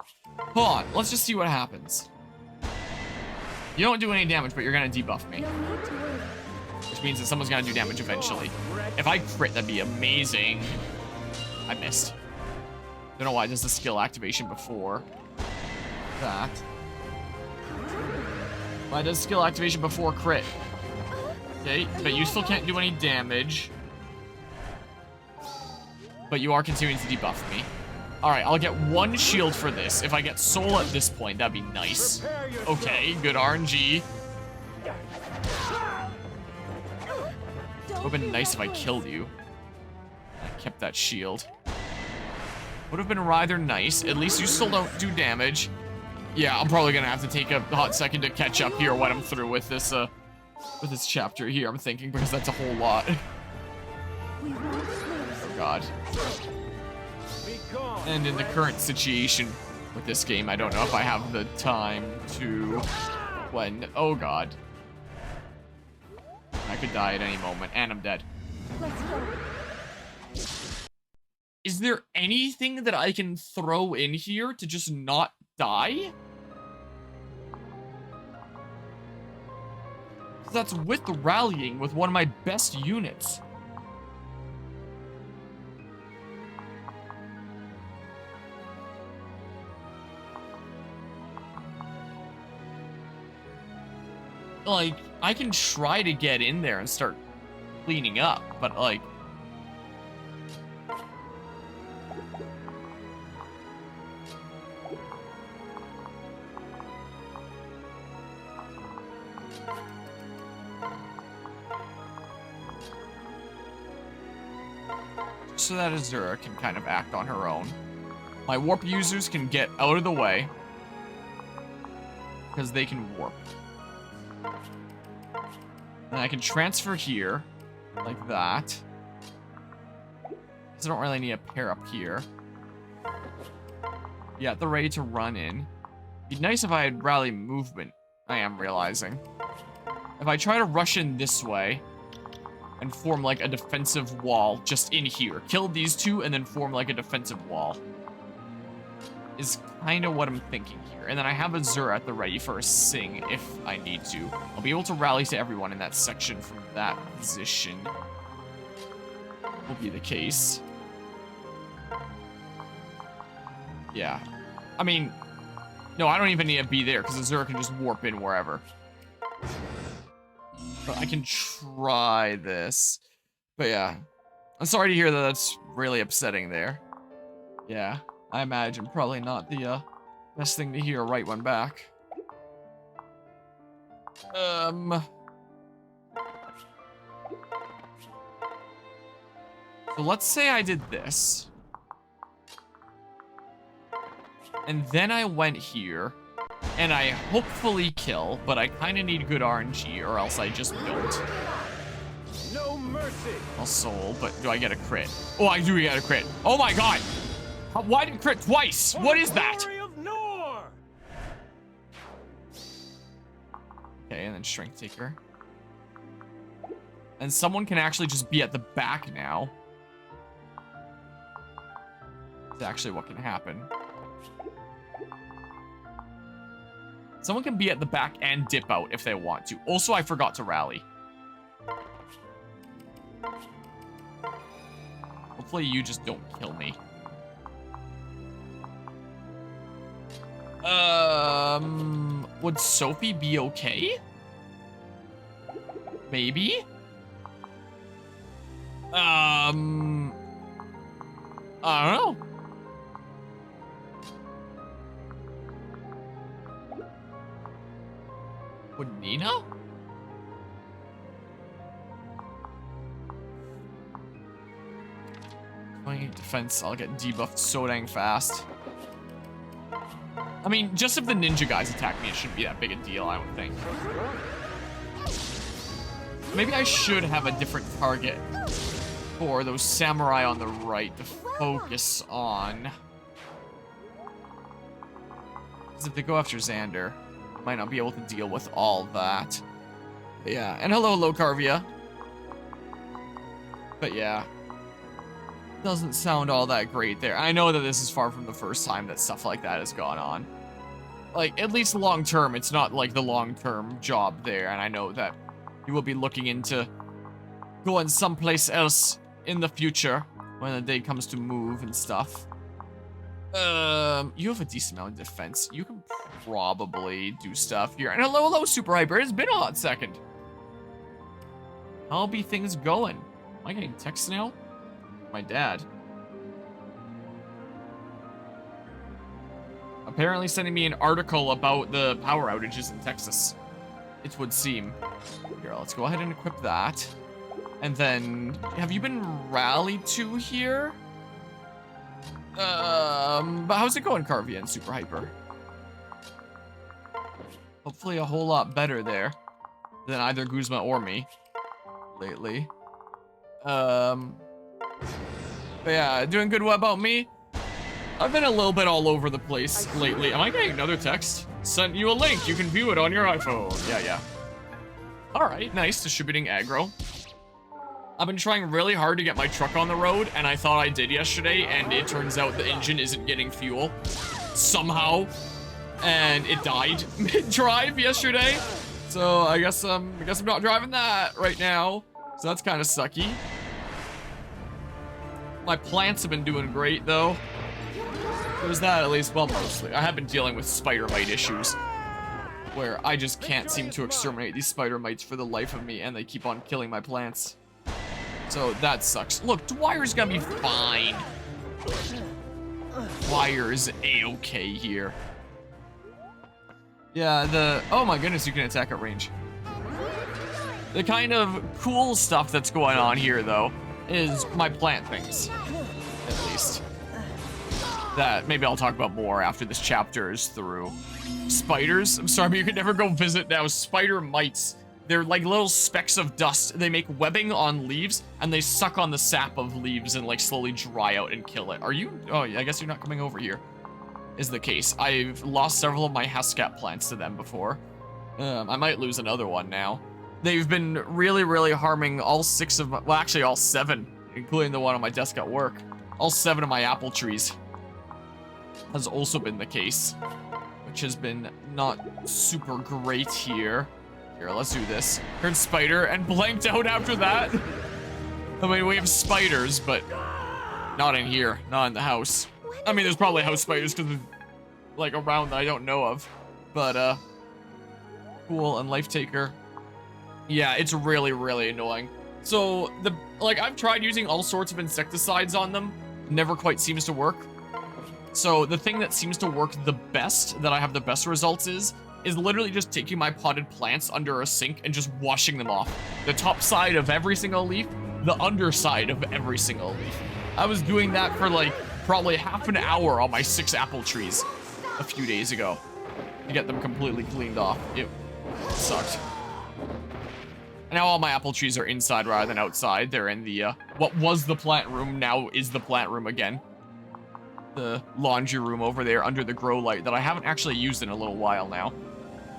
Hold on, let's just see what happens. You don't do any damage, but you're gonna debuff me. Which means that someone's gonna do damage eventually. If I crit, that'd be amazing. I missed. Don't know why it does the skill activation before that. Why does skill activation before crit? Okay, but you still can't do any damage. But you are continuing to debuff me. Alright, I'll get 1 shield for this. If I get soul at this point, that'd be nice. Okay, good RNG. It would've been nice if I killed you. I kept that shield. Would've been rather nice. At least you still don't do damage. Yeah, I'm probably gonna have to take a hot second to catch up here when I'm through with this chapter here, I'm thinking, because that's a whole lot. Oh god. And in the current situation with this game, I don't know if I have the time to... When... Oh god. I could die at any moment, and I'm dead. Let's go. Is there anything that I can throw in here to just not die? That's with rallying with one of my best units. Like, I can try to get in there and start cleaning up, but like... so that Azura can kind of act on her own. My warp users can get out of the way because they can warp. And I can transfer here like that. Because I don't really need a pair up here. Yeah, they're ready to run in. It'd be nice if I had rally movement, I am realizing. If I try to rush in this way and form like a defensive wall just in here. Kill these two and then form like a defensive wall. Is kind of what I'm thinking here. And then I have Azura at the ready for a sing if I need to. I'll be able to rally to everyone in that section from that position. Will be the case. Yeah. I mean, no, I don't even need to be there because Azura can just warp in wherever. But I can try this. But yeah. I'm sorry to hear that that's really upsetting there. Yeah. I imagine probably not the best thing to hear right one back. So let's say I did this. And then I went here. And I hopefully kill, but I kind of need good RNG or else I just don't. No mercy. I'll soul, but do I get a crit? Oh, I do get a crit. Oh my god! Why did it crit twice? What is that? Okay, and then Strength Taker. And someone can actually just be at the back now. That's actually what can happen. Someone can be at the back and dip out if they want to. Also, I forgot to rally. Hopefully you just don't kill me. Would Sophie be okay? Maybe? I don't know. Would Nina? Going defense, I'll get debuffed so dang fast. I mean, just if the ninja guys attack me, it shouldn't be that big a deal, I would think. Maybe I should have a different target for those samurai on the right to focus on. Because if they go after Xander, I might not be able to deal with all that. But yeah, and hello, Carvia. But yeah. Doesn't sound all that great there. I know that this is far from the first time that stuff like that has gone on. Like, at least long term, it's not like the long-term job there, and I know that you will be looking into going someplace else in the future when the day comes to move and stuff. You have a decent amount of defense. You can probably do stuff here. And hello, Super Hyper. It's been a hot second. How be things going? Am I getting texts now? My dad. Apparently sending me an article about the power outages in Texas. It would seem. Here, let's go ahead and equip that. And then, have you been rallied to here? But how's it going, Carvia and Super Hyper? Hopefully a whole lot better there than either Guzma or me lately. But yeah, doing good. What about me? I've been a little bit all over the place lately. Am I getting another text? Sent you a link. You can view it on your iPhone. Yeah. All right, nice. Distributing aggro. I've been trying really hard to get my truck on the road, and I thought I did yesterday, and it turns out the engine isn't getting fuel somehow, and it died mid-drive yesterday. So I guess I'm not driving that right now. So that's kind of sucky. My plants have been doing great though. There's that at least. Well, mostly. I have been dealing with spider mite issues, where I just can't seem to exterminate these spider mites for the life of me, and they keep on killing my plants. So that sucks. Look, Dwyer's gonna be fine. Dwyer's a-okay here. Yeah, oh my goodness, you can attack at range. The kind of cool stuff that's going on here, though, is my plant things, at least. That maybe I'll talk about more after this chapter is through. Spiders, I'm sorry, but you can never go visit now. Spider mites. They're like little specks of dust. They make webbing on leaves, and they suck on the sap of leaves and like slowly dry out and kill it. Are you? Oh, I guess you're not coming over here. Is the case. I've lost several of my Hescat plants to them before. I might lose another one now. They've been really, really harming all 6 of my, well, actually all 7, including the one on my desk at work. All 7 of my apple trees has also been the case, which has been not super great here. Here, let's do this. Heard spider and blanked out after that. I mean, we have spiders, but not in here, not in the house. I mean, there's probably house spiders because like around that I don't know of, but cool. And life taker. Yeah, it's really, really annoying. So I've tried using all sorts of insecticides on them, never quite seems to work. So the thing that seems to work the best, that I have the best results is literally just taking my potted plants under a sink and just washing them off. The top side of every single leaf, the underside of every single leaf. I was doing that for like probably half an hour on my 6 apple trees a few days ago to get them completely cleaned off. It sucked. And now all my apple trees are inside rather than outside. They're in the, what was the plant room now is the plant room again. The laundry room over there under the grow light that I haven't actually used in a little while now.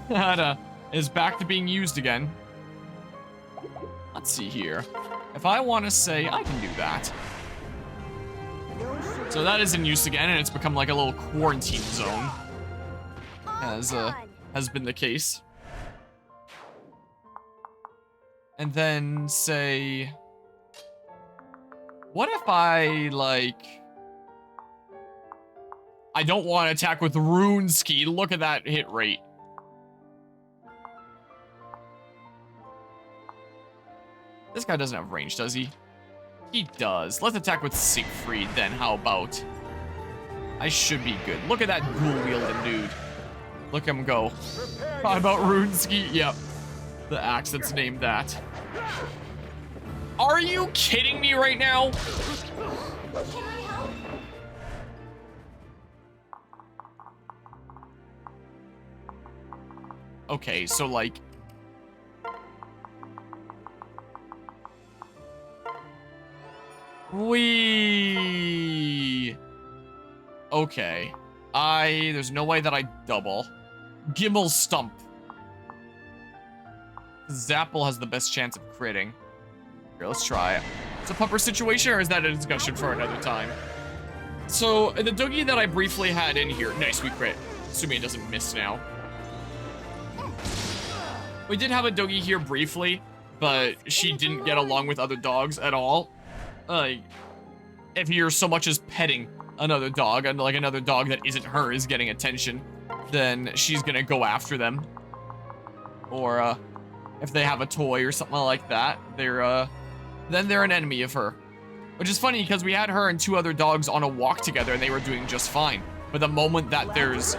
That is back to being used again. Let's see here. If I want to say, I can do that. So that is in use again, and it's become like a little quarantine zone. As has been the case. And then say, what if I like, I don't want to attack with Rune Ski. Look at that hit rate. This guy doesn't have range, does he? He does. Let's attack with Siegfried then. How about? I should be good. Look at that dual-wielding dude. Look him go. How about Runeski? Yep. The axe that's named that. Are you kidding me right now? Okay, so like... Okay. There's no way that I double. Gimmel Stump. Zapple has the best chance of critting. Here, let's try it. It's a pupper situation, or is that a discussion for another time? So, the doogie that I briefly had in here. Nice, we crit. Assuming it doesn't miss now. We did have a doogie here briefly, but she didn't get along with other dogs at all. If you're so much as petting another dog, and like another dog that isn't her is getting attention, then she's gonna go after them. Or, if they have a toy or something like that, then they're an enemy of her. Which is funny, because we had her and 2 other dogs on a walk together, and they were doing just fine. But the moment that there's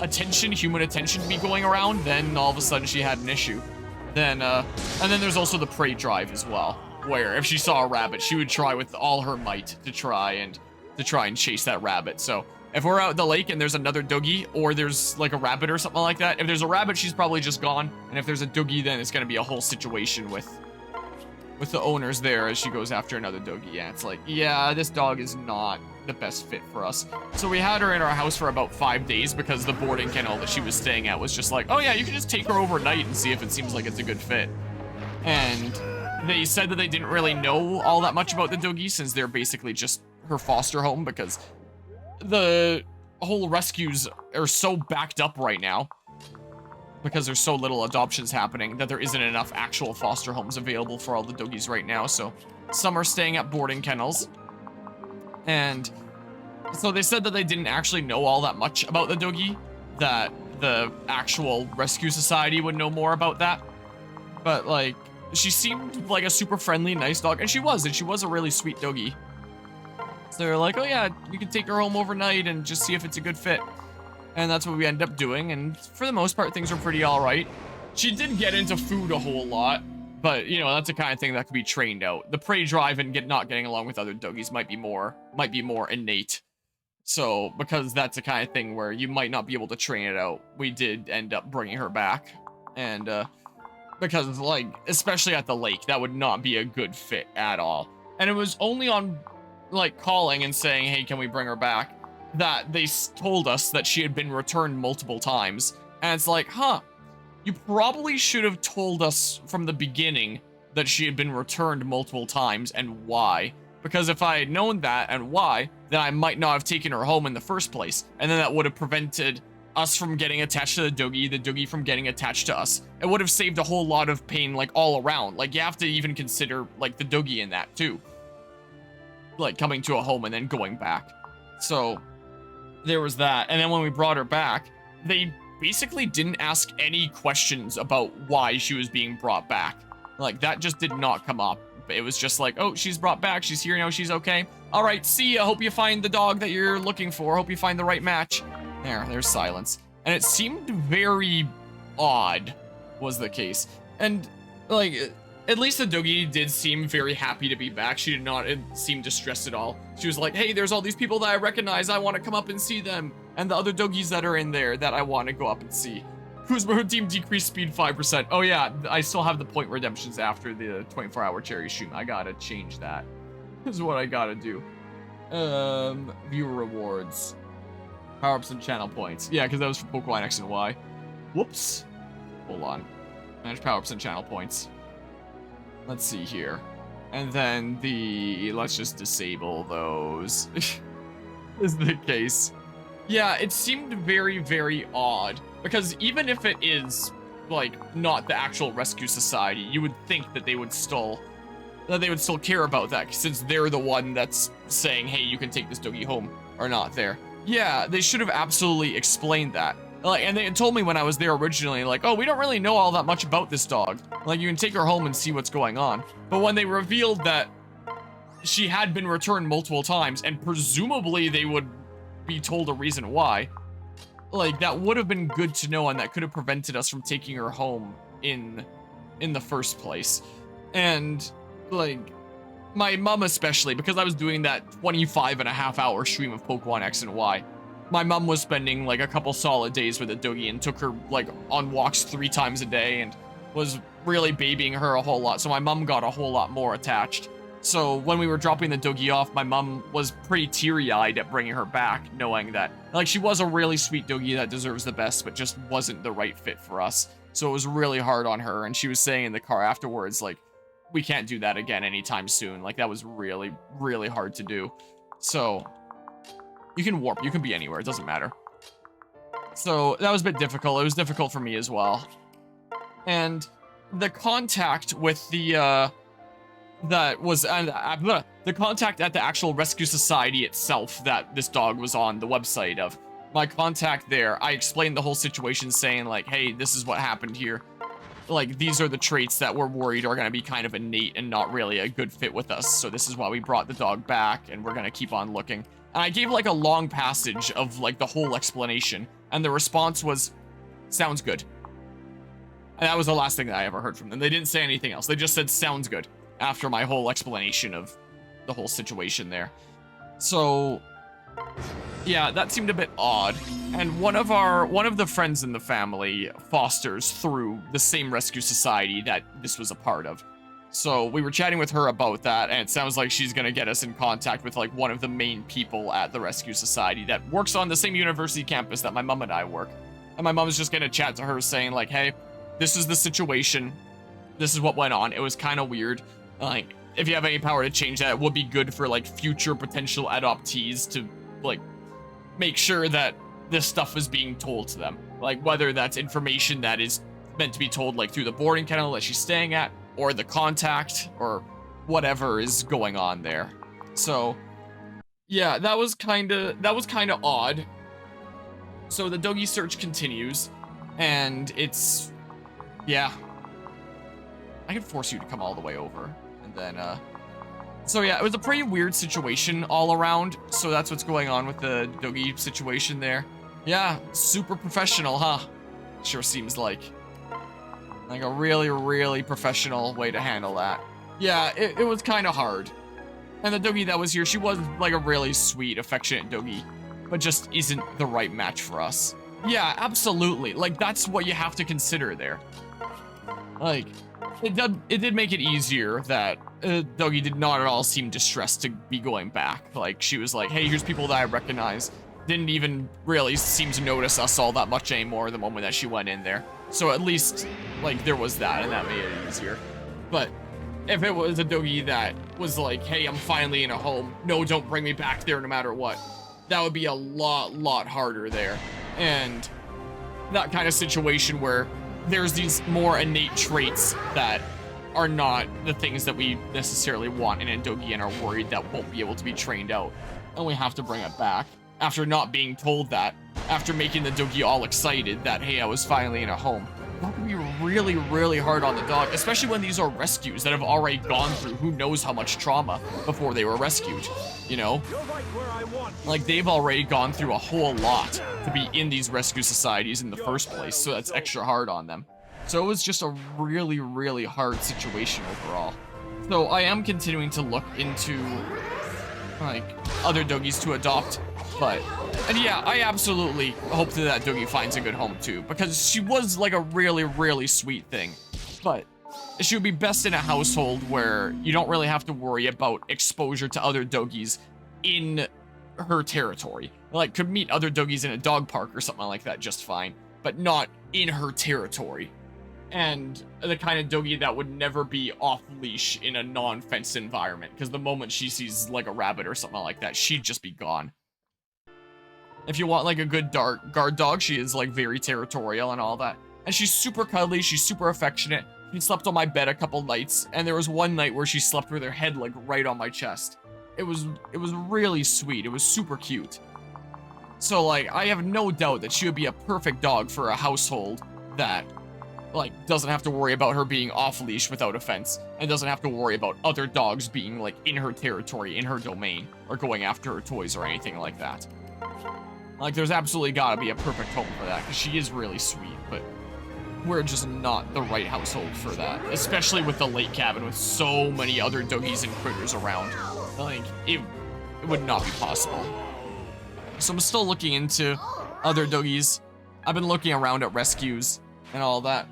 attention, human attention to be going around, then all of a sudden she had an issue. Then, and then there's also the prey drive as well, where if she saw a rabbit, she would try with all her might to try and chase that rabbit. So if we're out at the lake and there's another doogie, or there's like a rabbit or something like that, if there's a rabbit, she's probably just gone. And if there's a doogie, then it's gonna be a whole situation with the owners there as she goes after another doogie. Yeah, it's like, yeah, this dog is not the best fit for us. So we had her in our house for about 5 days because the boarding kennel that she was staying at was just like, oh yeah, you can just take her overnight and see if it seems like it's a good fit. And they said that they didn't really know all that much about the doogie since they're basically just her foster home, because the whole rescues are so backed up right now because there's so little adoptions happening that there isn't enough actual foster homes available for all the doogies right now. So some are staying at boarding kennels. And so they said that they didn't actually know all that much about the doogie, that the actual rescue society would know more about that. But like, she seemed like a super friendly, nice dog, and she was a really sweet doogie. So they're like, oh yeah, you can take her home overnight and just see if it's a good fit. And that's what we ended up doing, and for the most part, things were pretty alright. She did get into food a whole lot, But, you know, that's the kind of thing that could be trained out. The prey drive and not getting along with other doggies might be more innate. So, because that's the kind of thing where you might not be able to train it out, we did end up bringing her back. And, because, like, especially at the lake, that would not be a good fit at all. And it was only on, like, calling and saying, hey, can we bring her back, that they told us that she had been returned multiple times. And it's like, huh, you probably should have told us from the beginning that she had been returned multiple times and why. Because if I had known that and why, then I might not have taken her home in the first place. And then that would have prevented us from getting attached to the doggy from getting attached to us. It would have saved a whole lot of pain, like, all around. Like, you have to even consider, like, the doggy in that, too. Like, coming to a home and then going back. So, there was that. And then when we brought her back, they basically didn't ask any questions about why she was being brought back. Like, that just did not come up. It was just like, oh, she's brought back, she's here now, she's okay. All right, see ya, hope you find the dog that you're looking for, hope you find the right match. There's silence. And it seemed very odd, was the case. And, like, at least the doggy did seem very happy to be back. She did not seem distressed at all. She was like, hey, there's all these people that I recognize, I want to come up and see them. And the other doggies that are in there that I want to go up and see. Kuzma team decreased speed 5%. Oh yeah, I still have the point redemptions after the 24-hour cherry stream. I gotta change that. This is what I gotta do. Viewer rewards. Power-ups and channel points. Yeah, because that was for Pokemon X and Y. Whoops. Hold on. Manage power-ups and channel points. Let's see here. And then let's just disable those. Is the case. Yeah, it seemed very, very odd. Because even if it is, like, not the actual rescue society, you would think that they would still care about that, since they're the one that's saying, hey, you can take this doggy home, or not there. Yeah, they should have absolutely explained that. Like, and they had told me when I was there originally, like, oh, we don't really know all that much about this dog. Like, you can take her home and see what's going on. But when they revealed that she had been returned multiple times, and presumably they would be told a reason why, like, that would have been good to know, and that could have prevented us from taking her home in the first place. And, like, my mom especially, because I was doing that 25.5-hour stream of Pokemon X and Y, my mom was spending, like, a couple solid days with a doggy and took her, like, on walks 3 times a day and was really babying her a whole lot, so my mom got a whole lot more attached. So when we were dropping the doggy off, my mom was pretty teary-eyed at bringing her back, knowing that, like, she was a really sweet doggy that deserves the best, but just wasn't the right fit for us. So it was really hard on her, and she was saying in the car afterwards, like, we can't do that again anytime soon. Like, that was really, really hard to do. So, you can warp, you can be anywhere, it doesn't matter. So, that was a bit difficult. It was difficult for me as well. And the contact with the contact at the actual rescue society itself that this dog was on the website of. My contact there, I explained the whole situation saying, like, hey, this is what happened here. Like, these are the traits that we're worried are going to be kind of innate and not really a good fit with us. So this is why we brought the dog back, and we're going to keep on looking. And I gave, like, a long passage of, like, the whole explanation. And the response was, sounds good. And that was the last thing that I ever heard from them. They didn't say anything else. They just said, sounds good, after my whole explanation of the whole situation there. So, yeah, that seemed a bit odd. And one of the friends in the family fosters through the same rescue society that this was a part of. So we were chatting with her about that, and it sounds like she's gonna get us in contact with, like, one of the main people at the rescue society that works on the same university campus that my mom and I work. And my mom's just gonna chat to her saying, like, hey, this is the situation. This is what went on. It was kind of weird. Like, if you have any power to change that, it would be good for, like, future potential adoptees to, like, make sure that this stuff is being told to them. Like, whether that's information that is meant to be told, like, through the boarding kennel that she's staying at, or the contact, or whatever is going on there. So, yeah, that was kind of odd. So the doggy search continues, and it's, yeah. I can force you to come all the way over, and then, so yeah, it was a pretty weird situation all around, so that's what's going on with the doggy situation there. Yeah, super professional, huh? Sure seems like. Like a really, really professional way to handle that. Yeah, it was kind of hard. And the doggy that was here, she was like a really sweet, affectionate doggy, but just isn't the right match for us. Yeah, absolutely. Like, that's what you have to consider there. Like, it did make it easier that doggy did not at all seem distressed to be going back. Like, she was like, hey, here's people that I recognize. Didn't even really seem to notice us all that much anymore the moment that she went in there. So at least, like, there was that, and that made it easier. But if it was a doggy that was like, hey, I'm finally in a home, no, don't bring me back there no matter what, that would be a lot harder there. And that kind of situation where there's these more innate traits that are not the things that we necessarily want in a doggy and are worried that won't be able to be trained out. And we have to bring it back after not being told that, after making the doggy all excited that, hey, I was finally in a home. That could be really, really hard on the dog, especially when these are rescues that have already gone through who knows how much trauma before they were rescued, you know? Like, they've already gone through a whole lot to be in these rescue societies in the first place, so that's extra hard on them. So it was just a really, really hard situation overall. So I am continuing to look into, like, other doggies to adopt, and yeah, I absolutely hope that doggy finds a good home too, because she was like a really, really sweet thing. But she would be best in a household where you don't really have to worry about exposure to other doggies in her territory. Like, could meet other doggies in a dog park or something like that just fine, but not in her territory. And the kind of doggy that would never be off leash in a non-fenced environment, because the moment she sees like a rabbit or something like that, she'd just be gone. If you want like a good guard dog, she is like very territorial and all that. And she's super cuddly, she's super affectionate. She slept on my bed a couple nights, and there was one night where she slept with her head like right on my chest. It was really sweet. It was super cute. So like, I have no doubt that she would be a perfect dog for a household that like doesn't have to worry about her being off leash without offense, and doesn't have to worry about other dogs being like in her territory, in her domain, or going after her toys or anything like that. Like, there's absolutely gotta be a perfect home for that, because she is really sweet, but we're just not the right household for that. Especially with the lake cabin with so many other doggies and critters around. Like, it would not be possible. So I'm still looking into other doggies. I've been looking around at rescues and all that.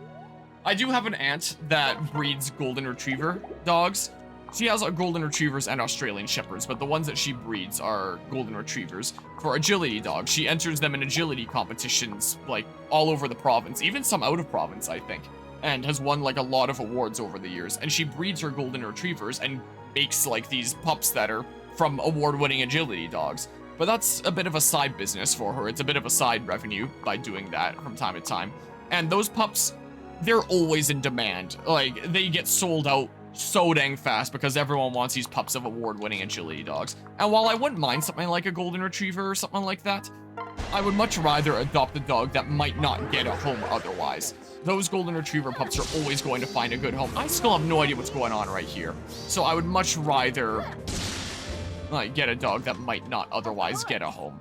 I do have an aunt that breeds golden retriever dogs. She has golden retrievers and Australian shepherds, but the ones that she breeds are golden retrievers for agility dogs. She enters them in agility competitions, like, all over the province, even some out of province, I think, and has won, like, a lot of awards over the years. And she breeds her golden retrievers and makes, like, these pups that are from award-winning agility dogs. But that's a bit of a side business for her. It's a bit of a side revenue by doing that from time to time. And those pups, they're always in demand. Like, they get sold out so dang fast because everyone wants these pups of award-winning agility dogs. And while I wouldn't mind something like a golden retriever or something like that, I would much rather adopt a dog that might not get a home otherwise. Those golden retriever pups are always going to find a good home. I still have no idea what's going on right here. So I would much rather like get a dog that might not otherwise get a home,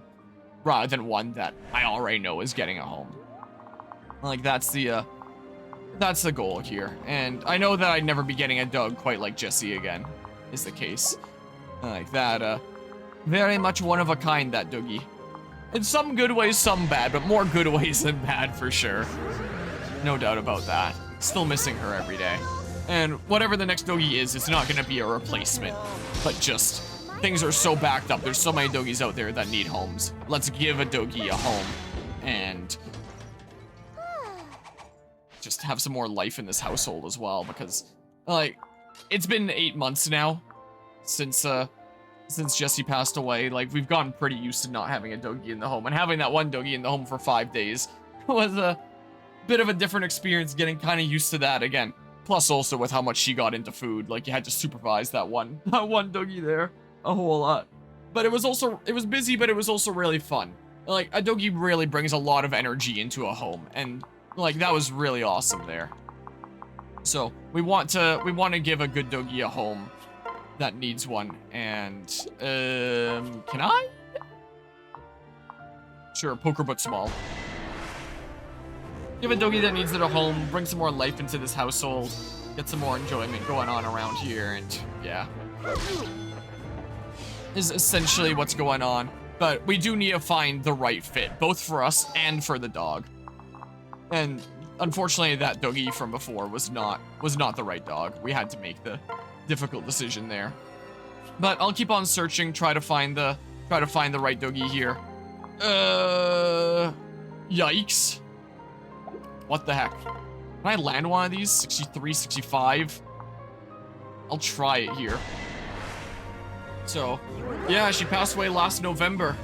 rather than one that I already know is getting a home. Like, that's the goal here. And I know that I'd never be getting a dog quite like Jessie again, is the case. Like that, very much one of a kind, that doggy. In some good ways, some bad, but more good ways than bad for sure. No doubt about that. Still missing her every day. And whatever the next doggy is, it's not gonna be a replacement, but just things are so backed up. There's so many doggies out there that need homes. Let's give a doggy a home and just have some more life in this household as well, because like it's been 8 months now since Jessie passed away. Like, we've gotten pretty used to not having a doggy in the home, and having that one doggy in the home for 5 days was a bit of a different experience, getting kind of used to that again. Plus also with how much she got into food, like you had to supervise that one doggy there a whole lot. But it was busy, but it was also really fun. Like, a doggy really brings a lot of energy into a home, and like that was really awesome there. So we want to give a good doggy a home that needs one. And can I? Sure, poker but small. Give a doggy that needs it a home, bring some more life into this household, get some more enjoyment going on around here, and yeah. Is essentially what's going on. But we do need to find the right fit, both for us and for the dog. And unfortunately, that doggy from before was not the right dog. We had to make the difficult decision there. But I'll keep on searching, try to find the right doggy here. Yikes. What the heck? Can I land one of these? 63, 65? I'll try it here. So, yeah, she passed away last November.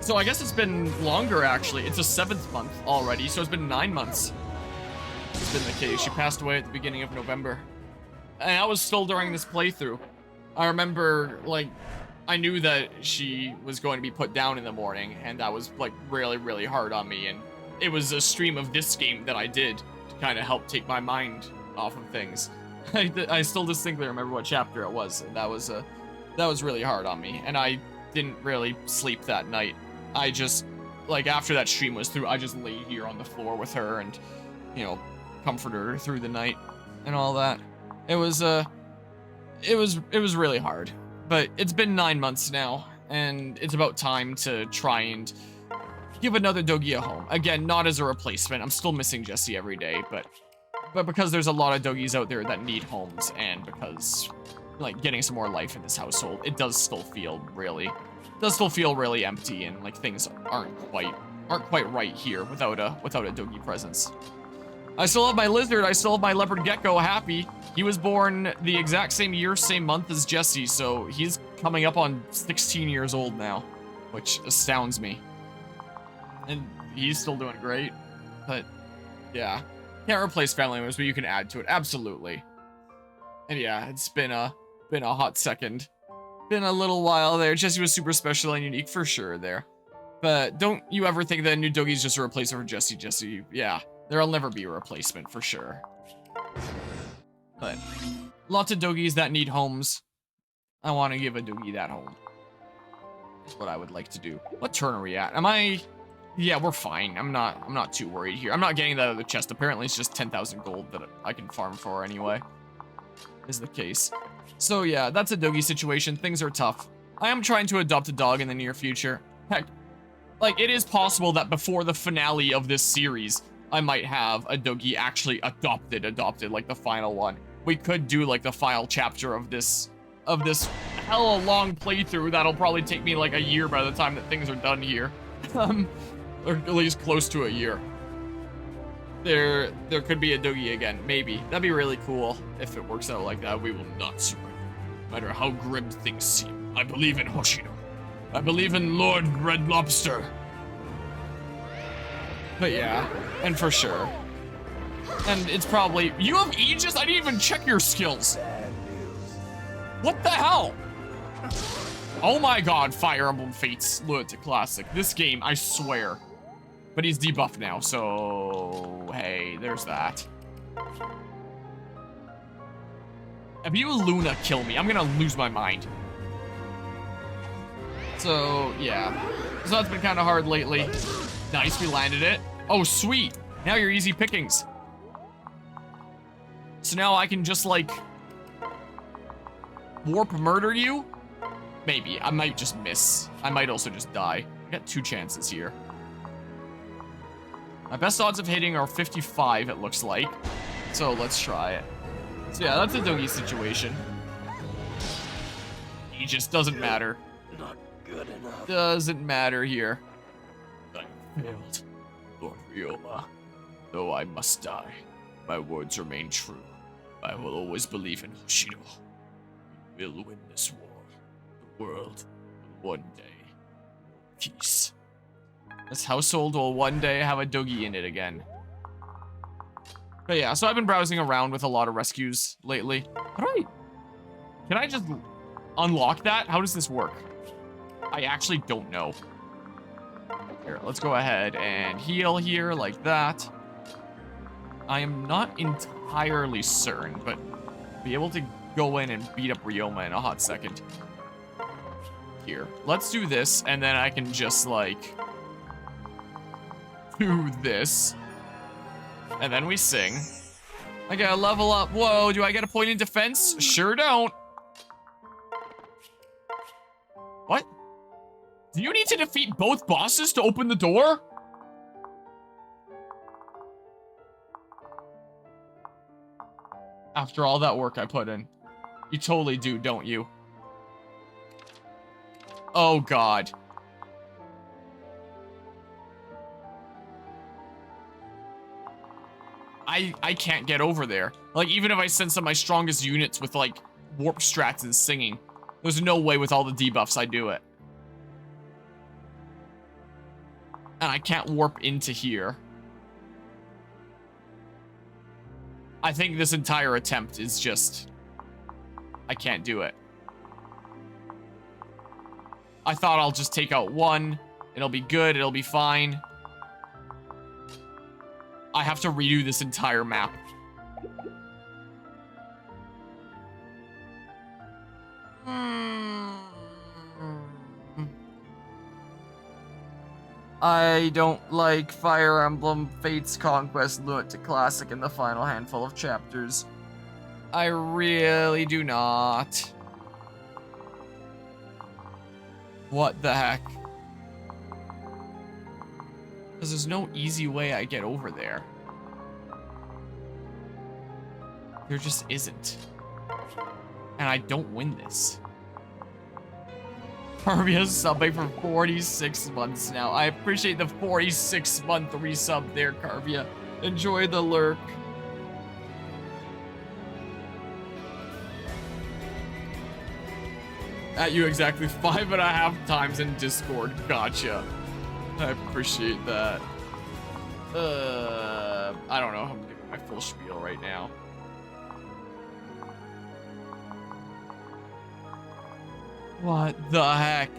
So I guess it's been longer, actually. It's a 7th month already, so it's been 9 months. It's been the case. She passed away at the beginning of November. And that was still during this playthrough. I remember, like, I knew that she was going to be put down in the morning, and that was, like, really, really hard on me. And it was a stream of this game that I did to kind of help take my mind off of things. I still distinctly remember what chapter it was, and that was really hard on me. And I didn't really sleep that night. I just, like, after that stream was through, I just laid here on the floor with her and, you know, comforted her through the night and all that. It was really hard. But it's been 9 months now, and it's about time to try and give another doggy a home. Again, not as a replacement. I'm still missing Jessie every day, but because there's a lot of doggies out there that need homes, and because, like, getting some more life in this household, it does still feel really empty, and, like, things aren't quite right here without a doggy presence. I still have my lizard. I still have my leopard gecko, Happy. He was born the exact same year, same month as Jessie, so he's coming up on 16 years old now, which astounds me. And he's still doing great, but yeah. Can't replace family members, but you can add to it, absolutely. And yeah, it's been a hot second. Been a little while there. Jessie was super special and unique for sure there. But don't you ever think that a new doggy's just a replacement for Jessie. Jessie, yeah. There'll never be a replacement, for sure. But lots of doggies that need homes. I want to give a doggy that home. That's what I would like to do. What turn are we at? Am I... Yeah, we're fine. I'm not too worried here. I'm not getting that other chest. Apparently, it's just 10,000 gold that I can farm for anyway. Is the case. So yeah, that's a doggy situation. Things are tough. I am trying to adopt a dog in the near future. Heck, like, it is possible that before the finale of this series, I might have a doggy actually adopted, like the final one. We could do, like, the final chapter of this hella long playthrough that'll probably take me, like, a year by the time that things are done here. Or at least close to a year. There could be a doggy again, maybe. That'd be really cool if it works out like that. We will not surrender, no matter how grim things seem. I believe in Hoshino. I believe in Lord Red Lobster. But yeah, and for sure. And it's probably... You have Aegis? I didn't even check your skills. What the hell? Oh my god, Fire Emblem Fates Lunatic Classic. This game, I swear. But he's debuffed now, so... Hey, there's that. If you Luna kill me, I'm gonna lose my mind. So, yeah. So that's been kind of hard lately. Nice, we landed it. Oh, sweet. Now you're easy pickings. So now I can just, like, warp murder you? Maybe. I might just miss. I might also just die. I got 2 chances here. My best odds of hitting are 55, it looks like. So let's try it. So yeah, that's a doggy situation. He just doesn't matter. Not good enough. Doesn't matter here. I failed, Lord Ryoma. Though I must die, my words remain true. I will always believe in Hoshino. We will win this war. The world will one day peace. This household will one day have a doggy in it again. But yeah, so I've been browsing around with a lot of rescues lately. How do I... Can I just unlock that? How does this work? I actually don't know. Here, let's go ahead and heal here like that. I am not entirely certain, but be able to go in and beat up Ryoma in a hot second. Here, let's do this, and then I can just, like, do this. And then we sing. I gotta level up. Whoa, do I get a point in defense? Sure don't. What? Do you need to defeat both bosses to open the door? After all that work I put in. You totally do, don't you? Oh, God. I can't get over there. Like, even if I send some of my strongest units with, like, warp strats and singing, there's no way with all the debuffs I do it. And I can't warp into here. I think this entire attempt is just... I can't do it. I thought I'll just take out one. It'll be good. It'll be fine. I have to redo this entire map. I don't like Fire Emblem, Fates, Conquest, Lunatic Classic, and the final handful of chapters. I really do not. What the heck? Because there's no easy way I get over there. There just isn't. And I don't win this. Carvia's subbing for 46 months now. I appreciate the 46-month resub there, Carvia. Enjoy the lurk. At you exactly 5.5 times in Discord. Gotcha. I appreciate that. I don't know if I'm giving my full spiel right now. What the heck?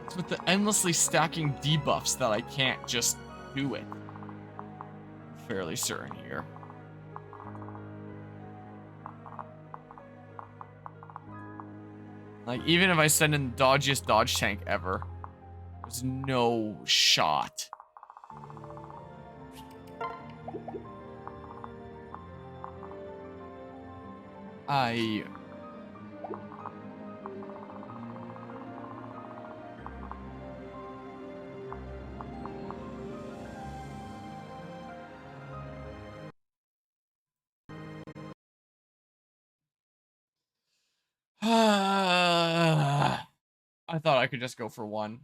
It's with the endlessly stacking debuffs that I can't just do it. I'm fairly certain here. Like, even if I send in the dodgiest dodge tank ever, there's no shot. I thought I could just go for one.